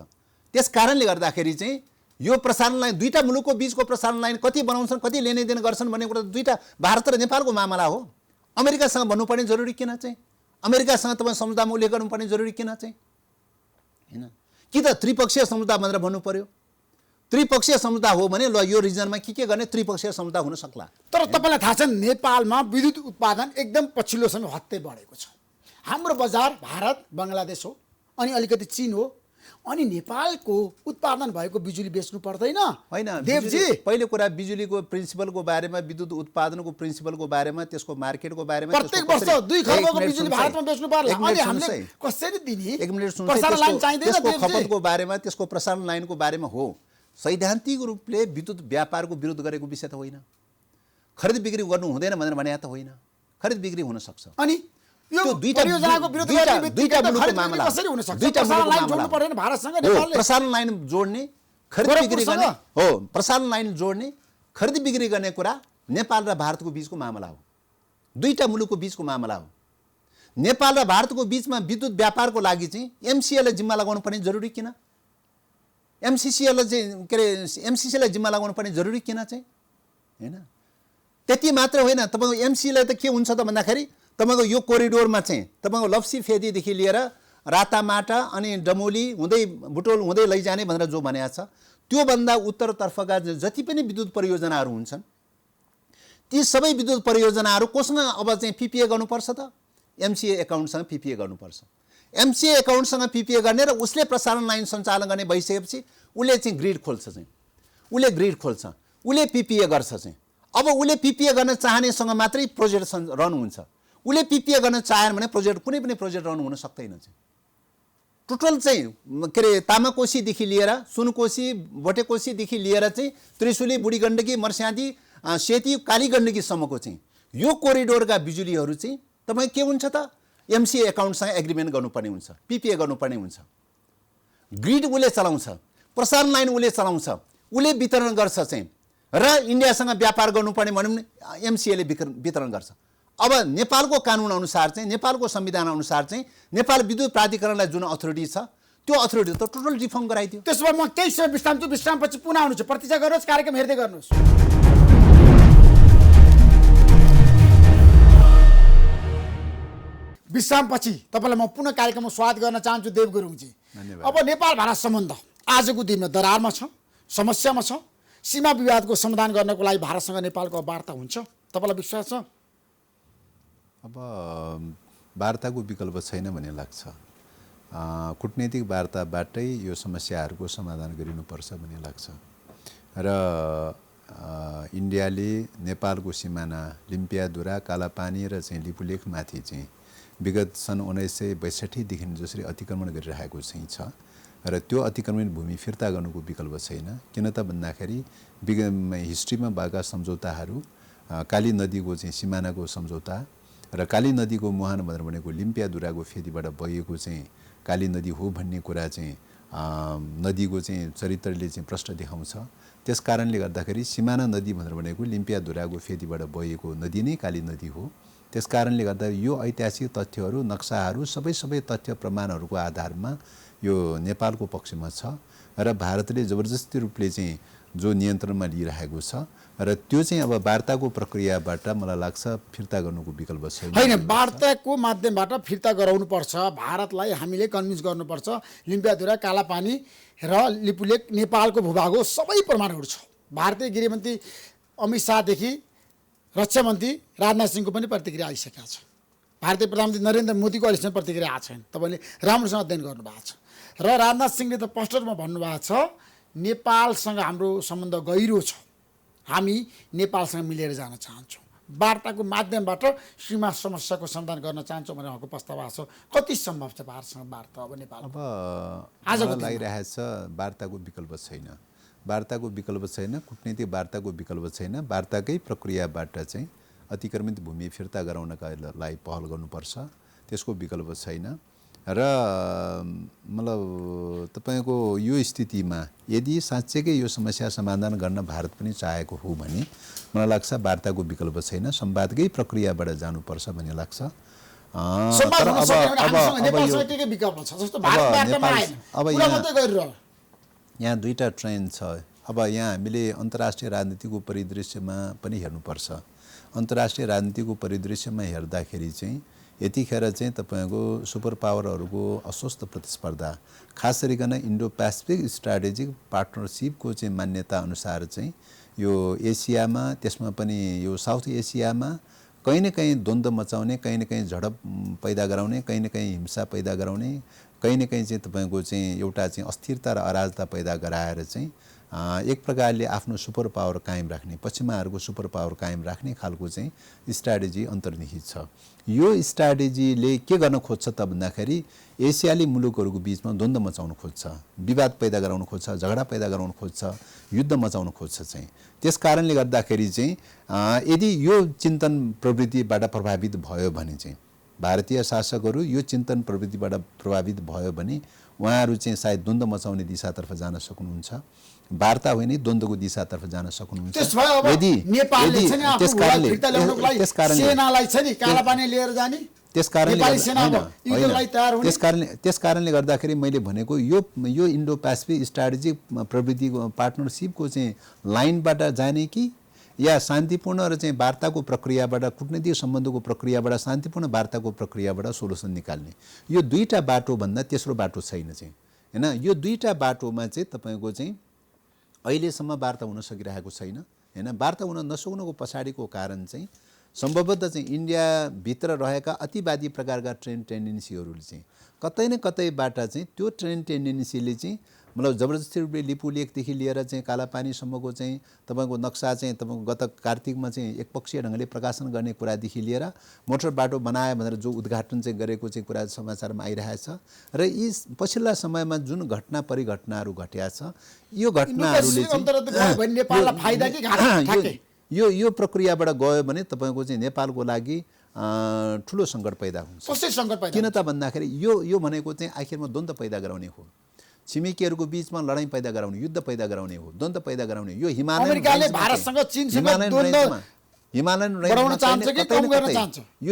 त्यस कारणले गर्दाखेरि चाहिँ यो प्रसारण लाइन, दुईटा मुलुकको बीचको प्रसारण लाइन कति बनाउँछन्, कति लेनदेन गर्छन् भन्ने कुरा दुईटा भारत र नेपालको मामला हो। अमेरिकासँग भन्नुपर्ने जरुरी किन चाहिँ? अमेरिकासँग तपाईँ सम्झौतामा उल्लेख गर्नुपर्ने जरुरी किन चाहिँ? हैन, कि त त्रिपक्षीय सम्झौता भनेर भन्नु पर्यो। त्रिपक्षीय सम्झौता हो भने ल यो रिजनमा के गर्ने, त्रिपक्षीय सम्झौता हुन सक्ला। तर तपाईँलाई थाहा छ नेपालमा विद्युत उत्पादन एकदम पछिल्लो समय हत्तै बढेको छ। हाम्रो बजार भारत बङ्गलादेश हो, अनि अलिकति चीन हो, अनि नेपालको उत्पादन भएको बिजुली बेच्नु पर्दैन? होइन देवजी, पहिलो कुरा बिजुलीको प्रिन्सिपलको बारेमा, विद्युत उत्पादनको प्रिन्सिपलको बारेमा, त्यसको मार्केटको बारेमा प्रत्येक वर्ष 2 खर्बको बिजुली भारतमा बेच्नु पर्ला, अनि हामीले कसरी दिने? एक मिनेट सुन्नु, प्रसारण लाइन चाहिँदैन त्यसको देवजी? खपतको बारेमा, त्यसको प्रसारण लाइनको बारेमा हो। सैद्धान्तिक रूपले विद्युत व्यापारको विरोध गरेको विषय त होइन। खरिद बिक्री गर्नु हुँदैन भनेर भने त होइन। खरिद बिक्री हुन सक्छ। अनि यो परियोजनाको विरोध गर्ने दुईटा मुलुकको खरिद मामला कसरी हुन सक्छ? दुईटा प्रसारण मुलुकको लाइन मामला जोड्नु पर्दैन भारतसँग हो। नेपालले? प्रसारण लाइन जोड्ने, खरिद बिक्री गोरखपुरसँग? गर्ने हो। प्रसारण लाइन जोड्ने, खरिद बिक्री गर्ने कुरा नेपाल र भारतको बीचको मामला हो। दुईटा मुलुकको बीचको मामला हो। नेपाल र भारतको बीचमा विद्युत व्यापारको लागि चाहिँ एमसिएलाई जिम्मा लगाउनु पर्ने जरुरी किन? एमसिसीएललाई चाहिँ के अरे एमसिसीलाई जिम्मा लगाउनु पर्ने जरुरी किन चाहिँ? हैन, त्यति मात्र होइन। तपाईँको एमसीलाई त के हुन्छ त भन्दाखेरि तपाईँको यो कोरिडोरमा चाहिँ तपाईँको लप्सी फेदीदेखि लिएर रातामाटा अनि डमोली हुँदै बुटोल हुँदै लैजाने भनेर जो भनेको छ, त्योभन्दा उत्तरतर्फका जति पनि विद्युत परियोजनाहरू हुन्छन्, ती सबै विद्युत परियोजनाहरू कोसँग अब चाहिँ पिपिए गर्नुपर्छ त? एमसिए एकाउन्टसँग पिपिए गर्नुपर्छ। एमसिए एकाउन्टसँग पिपिए गर्ने र उसले प्रसारण लाइन सञ्चालन गर्ने भइसकेपछि उसले चाहिँ ग्रिड खोल्छ चाहिँ, उसले ग्रिड खोल्छ, उसले पिपिए गर्छ चाहिँ। अब उसले पिपिए गर्न चाहनेसँग मात्रै प्रोजेक्ट रन हुन्छ। उसले पिपिए गर्न चाहेन भने प्रोजेक्ट, कुनै पनि प्रोजेक्ट रन हुन सक्दैन चाहिँ। टोटल चाहिँ के अरे तामाकोसीदेखि लिएर सुनकोशी, भोटेकोसीदेखि लिएर चाहिँ त्रिशुली, बुढी गण्डकी, मर्स्यादी, सेती, काली गण्डकीसम्मको चाहिँ यो कोरिडोरका बिजुलीहरू चाहिँ तपाईँ के हुन्छ त? एमसिए एकाउन्टसँग एग्रिमेन्ट गर्नुपर्ने हुन्छ, पिपिए गर्नुपर्ने हुन्छ। ग्रिड उसले चलाउँछ, प्रसारण लाइन उसले चलाउँछ, उसले वितरण गर्छ चाहिँ, र इन्डियासँग व्यापार गर्नुपर्ने भन्यो भने एमसिएले वितरण गर्छ। अब नेपालको कानुन अनुसार चाहिँ, नेपालको संविधान अनुसार चाहिँ नेपाल विद्युत प्राधिकरणलाई जुन अथोरिटी छ, त्यो अथोरिटी त टोटल डिफर्म गराइदियो। त्यसो भए म केही समय विश्राम छु, विश्रामपछि पुनः आउनु छ। प्रतीक्षा गर्नुहोस्, कार्यक्रम हेर्दै गर्नुहोस्। विश्रामपछि तपाईँलाई म पुनः कार्यक्रममा स्वागत गर्न चाहन्छु देव गुरुङजी। अब नेपाल भारत सम्बन्ध आजको दिनमा दरारमा छ, समस्यामा छ। सीमा विवादको समाधान गर्नको लागि भारतसँग नेपालको वार्ता हुन्छ, तपाईँलाई विश्वास छ? अब वार्ताको विकल्प छैन भन्ने लाग्छ। कूटनीतिक वार्ताबाटै यो समस्याहरूको समाधान गरिनुपर्छ भन्ने लाग्छ। र इन्डियाले नेपालको सिमाना लिम्पियाधुरा, कालापानी र चाहिँ लिपुलेखमाथि चाहिँ विगत सन् 1962देखि जसरी अतिक्रमण गरिरहेको चाहिँ छ, र त्यो अतिक्रमण भूमि फिर्ता गर्नुको विकल्प छैन। किन त भन्दाखेरि हिस्ट्रीमा भएका सम्झौताहरू, काली नदीको चाहिँ सिमानाको सम्झौता र काली नदीको मुहान भनेर भनेको लिम्पियाधुराको फेदीबाट बगेको चाहिँ काली नदी हो भन्ने कुरा चाहिँ नदीको चाहिँ चरित्रले चाहिँ प्रष्ट देखाउँछ। त्यस कारणले गर्दाखेरि सिमाना नदी भनेर भनेको लिम्पियाधुराको फेदीबाट बगेको नदी नै काली नदी हो। त्यस कारणले गर्दा यो ऐतिहासिक तथ्यहरू, नक्साहरू, सबै तथ्य प्रमाणहरूको आधारमा यो नेपालको पक्षमा छ, र भारतले जबरजस्ती रूपले चाहिँ जो नियन्त्रणमा लिइरहेको छ, र त्यो चाहिँ अब वार्ताको प्रक्रियाबाट मलाई लाग्छ फिर्ता गर्नुको विकल्प छैन। होइन, वार्ताको माध्यमबाट फिर्ता गराउनुपर्छ। भारतलाई हामीले कन्भिन्स गर्नुपर्छ। लिम्पियाधुरा, कालापानी र लिपुलेख नेपालको भूभाग हो, सबै प्रमाणहरू छ। भारतीय गृहमन्त्री अमित शाहदेखि रक्षा मन्त्री राजनाथ सिंहको पनि प्रतिक्रिया आइसकेको छ। भारतीय प्रधानमन्त्री नरेन्द्र मोदीको अहिलेसम्म प्रतिक्रिया आएको छैन। तपाईँले राम्रोसँग अध्ययन गर्नुभएको छ। र राजनाथ सिंहले त स्पष्टमा भन्नुभएको छ, नेपालसँग हाम्रो सम्बन्ध गहिरो छ, हामी नेपालसँग मिलेर जान चाहन्छौँ, वार्ताको माध्यमबाट सीमा समस्याको समाधान गर्न चाहन्छौँ भनेर उहाँको प्रस्ताव आएको छ। कति सम्भव छ भारतसँग वार्ता अब नेपाल? अब आजको लागिरहेछ वार्ताको विकल्प छैन, वार्ताको विकल्प छैन, कूटनीतिक वार्ताको विकल्प छैन। वार्ताकै प्रक्रियाबाट चाहिँ अतिक्रमित भूमि फिर्ता गराउनका लागि पहल गर्नुपर्छ, त्यसको विकल्प छैन। र मतलब तपाईको यो स्थितिमा यदि साँच्चैकै यो समस्या समाधान गर्न भारत पनि चाहेको हो भने मलाई लाग्छ वार्ताको विकल्प छैन, संवादकै प्रक्रियाबाट जानुपर्छ भन्ने लाग्छ। यहाँ दुईटा ट्रेन्ड छ। अब यहाँ हामीले अन्तर्राष्ट्रिय राजनीतिको परिदृश्यमा पनि हेर्नुपर्छ। अन्तर्राष्ट्रिय राजनीतिको परिदृश्यमा हेर्दाखेरि चाहिँ यतिखेर चाहिँ तपाईको सुपर पावरहरूको अस्वस्थ प्रतिस्पर्धा, खास गरिकन इन्डो पेसिफिक स्ट्राटेजिक पार्टनरसिपको चाहिँ मान्यता अनुसार चाहिँ यो एसियामा, त्यसमा पनि यो साउथ एसियामा कहीँ न कहीँ द्वन्द्व मचाउने, कहीँ न कहीँ झडप पैदा गराउने, कहीँ न कहीँ हिंसा पैदा गराउने, कहीँ न कहीँ चाहिँ तपाईको चाहिँ एउटा चाहिँ अस्थिरता र अराजकता पैदा गराएर चाहिँ एक प्रकारले आफ्नो सुपर पावर कायम राख्ने, पश्चिमाहरूको सुपर पावर कायम राख्ने खालको चाहिँ स्ट्राटेजी अन्तर्निहित छ। यो स्ट्राटेजीले के गर्न खोज्छ त भन्दाखेरि एसियाली मुलुकहरूको बिचमा द्वन्द्व मचाउन खोज्छ, विवाद पैदा गराउन खोज्छ, झगडा पैदा गराउन खोज्छ, युद्ध मचाउन खोज्छ चाहिँ। त्यस कारणले गर्दाखेरि चाहिँ यदि यो चिन्तन प्रवृत्तिबाट प्रभावित भयो भने चाहिँ भारतीय शासकहरू यो चिन्तन प्रवृत्तिबाट प्रभावित भयो भने उहाँहरू चाहिँ सायद द्वन्द्व मचाउने दिशातर्फ जान सक्नुहुन्छ, वार्ता होइन द्वन्द्वको दिशातर्फ जान सक्नुहुन्छ। त्यस कारणले गर्दाखेरि मैले भनेको यो इन्डो पेसिफिक स्ट्राटेजिक प्रवृत्तिको पार्टनरसिपको चाहिँ लाइनबाट जाने कि या शान्तिपूर्ण र चाहिँ वार्ताको प्रक्रियाबाट, कूटनीतिक सम्बन्धको प्रक्रियाबाट, शान्तिपूर्ण वार्ताको प्रक्रियाबाट सोलुसन निकाल्ने, यो दुईटा बाटो भन्दा तेस्रो बाटो छैन चाहिँ हैन। यो दुईटा बाटोमा चाहिँ तपाईको चाहिँ अहिलेसम्म वार्ता हुन सकिरहेको छैन हैन। वार्ता हुन नसक्नुको पछाडिको कारण चाहिँ सम्भवतः चाहिँ इन्डियाभित्र रहेका अतिवादी प्रकारका ट्रेन्ड टेन्डेन्सीहरूले चाहिँ कतै न कतैबाट चाहिँ त्यो ट्रेन्ड टेन्डेन्सीले चाहिँ मतलब जबरजस्ती रूपले लिपु लेकदेखि लिएर चाहिँ कालापानीसम्मको चाहिँ तपाईँको नक्सा चाहिँ तपाईँको गत कार्तिकमा चाहिँ एकपक्षीय ढङ्गले प्रकाशन गर्ने कुरादेखि लिएर मोटर बाटो बनायो भनेर जो उद्घाटन चाहिँ गरेको चाहिँ कुरा समाचारमा आइरहेछ र यी पछिल्ला समयमा जुन घटना परिघटनाहरू घटेका छ यो घटनाहरूले चाहिँ यो प्रक्रियाबाट गयो भने तपाईँको चाहिँ नेपालको लागि ठुलो सङ्कट पैदा हुन्छ। किन त भन्दाखेरि यो भनेको चाहिँ आखिरमा द्वन्द्व पैदा गराउने हो, छिमेकीहरूको बीचमा लडाईँ पैदा गराउने, युद्ध पैदा गराउने हो, द्वन्द्व पैदा गराउने। यो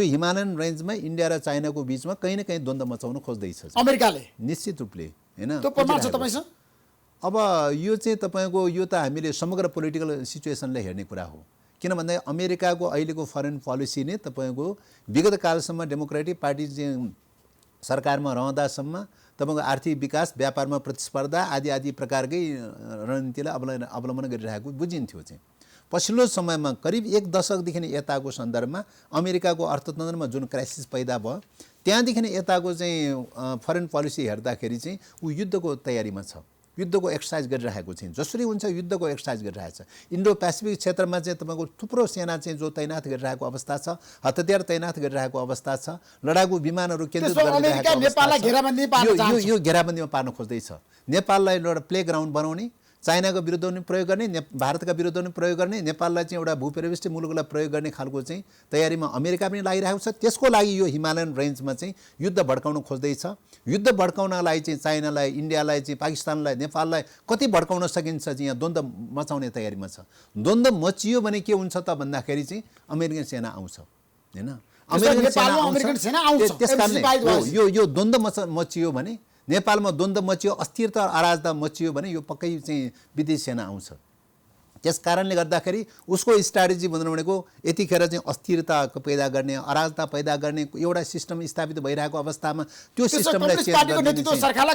हिमालयन रेन्जमा इन्डिया र चाइनाको बीचमा कहीँ न कहीँ द्वन्द्व मचाउन खोज्दैछ अमेरिकाले, निश्चित रूपले हैन। अब यो चाहिँ तपाईको यो त हामीले समग्र पोलिटिकल सिचुएसनलाई हेर्ने कुरा हो। किन भन्दा अमेरिकाको अहिलेको फरेन पोलिसी नै तपाईको विगत कालसम्म डेमोक्रेटिक पार्टी चाहिँ सरकारमा रहँदासम्म तपाईको आर्थिक विकास, व्यापारमा प्रतिस्पर्धा आदि आदि प्रकारकै रणनीतिलाई अवलम्बन गरिरहेको बुझिन्थ्यो चाहिँ। पछिल्लो समयमा करिब एक दशकदेखि यताको सन्दर्भमा अमेरिकाको अर्थतन्त्रमा जुन क्राइसिस पैदा भयो त्यहाँदेखि यताको चाहिँ फरेन पोलिसी हेर्दाखेरि चाहिँ ऊ युद्धको तयारीमा छ, युद्धको एक्सर्साइज गरिरहेको चाहिँ जसरी हुन्छ युद्धको एक्सर्साइज गरिरहेको छ। इन्डो पेसिफिक क्षेत्रमा चाहिँ तपाईँको थुप्रो सेना चाहिँ जो तैनाथ गरिरहेको अवस्था छ, हतियार तैनाथ गरिरहेको अवस्था छ, लडाकु विमानहरू केन्द्रित गरिरहेको अवस्था छ। यो घेराबन्दीमा पार्न खोज्दैछ। नेपाललाई एउटा प्ले ग्राउन्ड बनाउने, चाइनाको विरुद्ध पनि प्रयोग गर्ने, भारतका विरुद्ध पनि प्रयोग गर्ने, नेपाललाई चाहिँ एउटा भूपरिवेष्टि मुलुकलाई प्रयोग गर्ने खालको चाहिँ तयारीमा अमेरिका पनि लागिरहेको छ। त्यसको लागि यो हिमालयन रेन्जमा चाहिँ युद्ध भड्काउन खोज्दैछ। युद्ध भड्काउनलाई चाहिँ चाइनालाई, इन्डियालाई चाहिँ, पाकिस्तानलाई, नेपाललाई कति भड्काउन सकिन्छ चाहिँ यहाँ द्वन्द्व मचाउने तयारीमा छ। द्वन्द्व मचियो भने के हुन्छ त भन्दाखेरि चाहिँ अमेरिकन सेना आउँछ हैन। अमेरिकन सेना आउँछ। त्यसकारणले यो द्वन्द्व मचियो भने, नेपालमा द्वन्द्व मचियो, अस्थिरता अराजकता मचियो भने यो पक्कै चाहिँ विदेशी सेना आउँछ। त्यस कारणले गर्दाखेरि उसको स्ट्राटेजी भनेको यतिखेर चाहिँ अस्थिरता पैदा गर्ने, अराजकता पैदा गर्ने एउटा सिस्टम स्थापित भइरहेको अवस्थामा त्यो सिस्टमलाई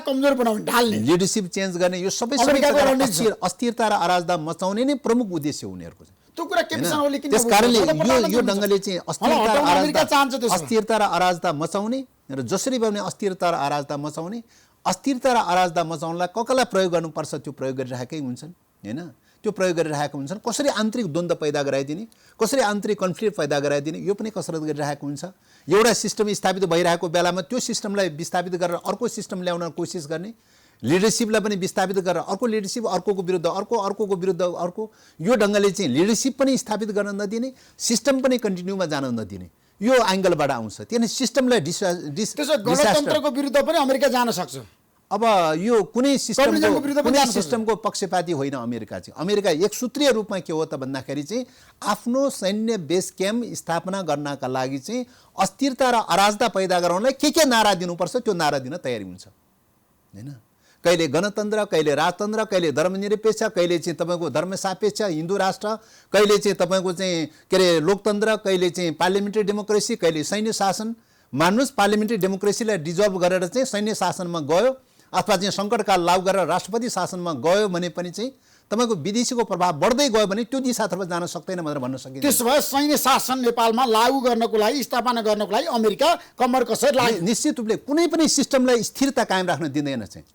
कमजोर बनाउने, ढाल्ने, लिडरशिप चेन्ज गर्ने, यो सबै अस्थिरता र अराजकता मचाउने नै प्रमुख उद्देश्य हो उनीहरूको। त्यस कारणले यो ढङ्गले चाहिँ अस्थिरता र अराजकता मचाउने र जसरी भए पनि अस्थिरता र अराजकता मचाउने, अस्थिरता र अराजकता मचाउनलाई कसलाई प्रयोग गर्नुपर्छ त्यो प्रयोग गरिरहेकै हुन्छन् हैन। त्यो प्रयोग गरिरहेका हुन्छन्। कसरी आन्तरिक द्वन्द्व पैदा गराइदिने, कसरी आन्तरिक कन्फ्लिक्ट पैदा गराइदिने यो पनि कसरत गरिरहेको हुन्छ। एउटा सिस्टम स्थापित भइरहेको बेलामा त्यो सिस्टमलाई विस्थापित गरेर अर्को सिस्टम ल्याउन कोसिस गर्ने, लिडरशिपलाई पनि विस्थापित गरेर अर्को लिडरशिप अर्कोको विरुद्ध अर्कोको विरुद्ध अर्को, यो ढङ्गले चाहिँ लिडरशिप पनि स्थापित गर्न नदिने, सिस्टम पनि कन्टिन्यूमा जान नदिने, यो एङ्गलबाट आउँछ। त्यही सिस्टमलाई त्यसो गणतन्त्रको विरुद्ध पनि अमेरिका जान सक्छ। अब यो कुनै कम्युनिजमको विरुद्ध पनि जान सक्छ। सिस्टमको पक्षपाती होइन अमेरिका चाहिँ। अमेरिका एक सूत्रीय रूपमा के हो त भन्दाखेरि चाहिँ आफ्नो सैन्य बेस क्याम्प स्थापना गर्नका लागि चाहिँ अस्थिरता र अराजकता पैदा गराउनलाई के नारा दिनुपर्छ त्यो नारा दिन तयारी हुन्छ हैन। कहिले गणतन्त्र, कहिले राजतन्त्र, कहिले धर्मनिरपेक्ष, कहिले चाहिँ तपाईँको धर्मसापेक्ष हिन्दू राष्ट्र, कहिले चाहिँ तपाईँको चाहिँ के अरे लोकतन्त्र, कहिले चाहिँ पार्लियामेन्ट्री डेमोक्रेसी, कहिले सैन्य शासन। मान्नुहोस् पार्लियामेन्ट्री डेमोक्रेसीलाई डिजल्भ गरेर चाहिँ सैन्य शासनमा गयो अथवा चाहिँ सङ्कटकाल लागू गरेर राष्ट्रपति शासनमा गयो भने पनि चाहिँ तपाईँको विदेशीको प्रभाव बढ्दै गयो भने त्यो दिशातर्फ जान सक्दैन भनेर भन्न सकिन्छ। त्यसो भए सैन्य शासन नेपालमा लागू गर्नको लागि, स्थापना गर्नको लागि अमेरिका कम्मर कसरी लाग्यो? निश्चित रूपले कुनै पनि सिस्टमलाई स्थिरता कायम राख्न दिँदैन चाहिँ।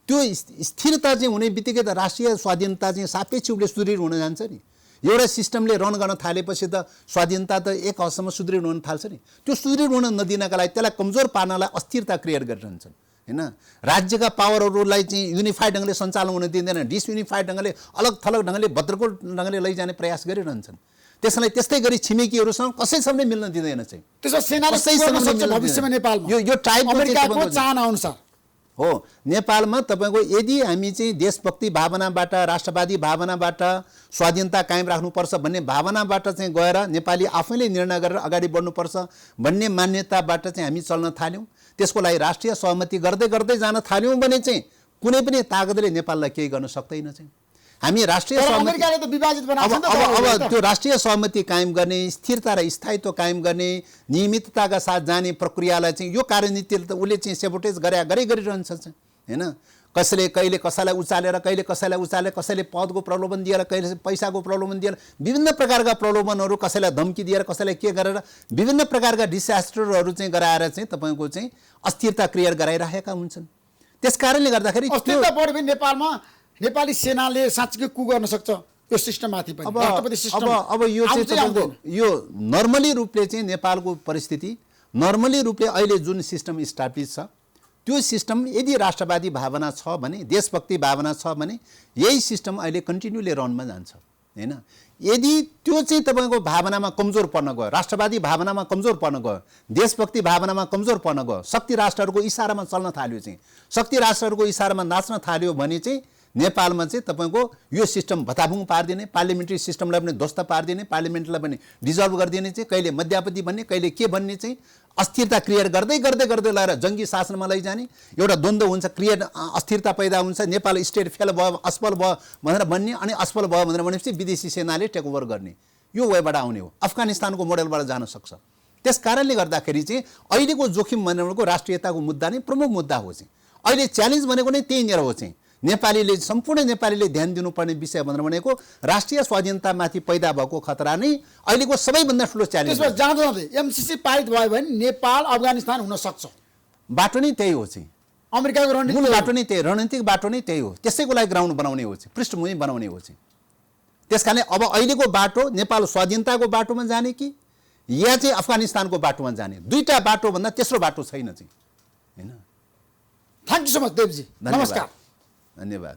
त्यो स्थिरता चाहिँ हुने बित्तिकै त राष्ट्रिय स्वाधीनता चाहिँ सापेक्ष रूपले सुदृढ हुन जान्छ नि। एउटा सिस्टमले रन गर्न थालेपछि त स्वाधीनता त एक हदसम्म सुदृढ हुन थाल्छ नि। त्यो सुदृढ हुन नदिनका लागि त्यसलाई कमजोर पार्नलाई अस्थिरता क्रिएट गरिरहन्छन् हैन। राज्यका पावरहरूलाई चाहिँ युनिफाइड ढङ्गले सञ्चालन हुन दिँदैन, डिसयुनिफाइड ढङ्गले अलग थलग ढङ्गले भद्रकोट ढङ्गले लैजाने प्रयास गरिरहन्छन्। त्यसलाई त्यस्तै गरी छिमेकीहरूसँग कसैसँग मिल्न दिँदैन चाहिँ। त्यसो सेनाले भविष्यमा नेपालमा यो टाइपको अमेरिकाको चाहना अनुसार हो। नेपालमा तपाईँको यदि हामी चाहिँ देशभक्ति भावनाबाट, राष्ट्रवादी भावनाबाट स्वाधीनता कायम राख्नुपर्छ भन्ने भावनाबाट चाहिँ गएर नेपाली आफैले निर्णय गरेर अगाडि बढ्नुपर्छ भन्ने मान्यताबाट चाहिँ हामी चल्न थाल्यौँ, त्यसको लागि राष्ट्रिय सहमति गर्दै गर्दै जान थाल्यौँ भने चाहिँ कुनै पनि ताकतले नेपाललाई केही गर्न सक्दैन चाहिँ। हामी राष्ट्रिय अमेरिकाले त विभाजित बनाएको छ नि त। अब त्यो राष्ट्रिय सहमति कायम गर्ने, स्थिरता र स्थायित्व कायम गर्ने, नियमितताका साथ जाने प्रक्रियालाई चाहिँ यो कार्यनीतिले त उसले चाहिँ सेबोटेज गरिरहन्छ चाहिँ हैन। कसैले कहिले कसैलाई उचालेर, कहिले कसैलाई उचालेर, कसैले पदको प्रलोभन दिएर, कहिले पैसाको प्रलोभन दिएर, विभिन्न प्रकारका प्रलोभनहरू, कसैलाई धम्की दिएर, कसैलाई के गरेर विभिन्न प्रकारका डिसास्टरहरू चाहिँ गराएर चाहिँ तपाईँको चाहिँ अस्थिरता क्रिएट गराइरहेका हुन्छन्। त्यस कारणले गर्दाखेरि अस्थिरता बढ्यो भने नेपालमा नेपाली सेनाले साँच्चै कु गर्न सक्छ यो सिस्टममाथि पनि। राष्ट्रपति सिस्टम अब यो चाहिँ तपाईँको यो नर्मली रूपले चाहिँ नेपालको परिस्थिति नर्मली रूपले अहिले जुन सिस्टम इस्टाब्लिस छ त्यो सिस्टम यदि राष्ट्रवादी भावना छ भने, देशभक्ति भावना छ भने यही सिस्टम अहिले कन्टिन्युली रनमा जान्छ हैन। यदि त्यो चाहिँ तपाईँको भावनामा कमजोर पर्न गयो, राष्ट्रवादी भावनामा कमजोर पर्न गयो, देशभक्ति भावनामा कमजोर पर्न गयो, शक्ति राष्ट्रहरूको इसारामा चल्न थाल्यो चाहिँ, शक्ति राष्ट्रहरूको इसारामा नाच्न थाल्यो भने चाहिँ नेपालमा चाहिँ तपाईँको यो सिस्टम भताभुङ पारिदिने, पार्लियामेन्ट्री सिस्टमलाई पनि ध्वस्त पारिदिने, पार्लियामेन्टलाई पनि डिजल्भ गरिदिने चाहिँ, कहिले मध्यावधि भन्ने, कहिले के भन्ने चाहिँ अस्थिरता क्रिएट गर्दै गर्दै गर्दै लगाएर जङ्गी शासनमा लैजाने, एउटा द्वन्द्व हुन्छ, क्रिएट अस्थिरता पैदा हुन्छ, नेपाल स्टेट फेल भयो, असफल भयो भनेर भन्ने, अनि असफल भयो भनेर भनेपछि विदेशी सेनाले टेक ओभर गर्ने, यो वेबाट आउने हो। अफगानिस्तानको मोडलबाट जान सक्छ। त्यस कारणले गर्दाखेरि चाहिँ अहिलेको जोखिम भनेको राष्ट्रियताको मुद्दा नै प्रमुख मुद्दा हो चाहिँ। अहिले च्यालेन्ज भनेको नै त्यही नै हो चाहिँ। नेपालीले, सम्पूर्ण नेपालीले ध्यान दिनुपर्ने विषय भनेको राष्ट्रिय स्वाधीनतामाथि पैदा भएको खतरा नै अहिलेको सबैभन्दा ठुलो च्यालेन्ज हो। जाँदै एमसीसी पारित भयो भने नेपाल अफगानिस्तान हुन सक्छ। बाटो नै त्यही हो चाहिँ। अमेरिकाको मूल बाटो नै त्यही, रणनीतिक बाटो नै त्यही हो। त्यसैको लागि ग्राउन्ड बनाउने हो चाहिँ, पृष्ठभूमि बनाउने हो चाहिँ। त्यसकारणले अब अहिलेको बाटो नेपाल स्वाधीनताको बाटोमा जाने कि या चाहिँ अफगानिस्तानको बाटोमा जाने, दुईटा बाटो भन्दा तेस्रो बाटो छैन चाहिँ हैन। थ्याङ्क यू सो मच देवजी, नमस्कार। धन्यवाद।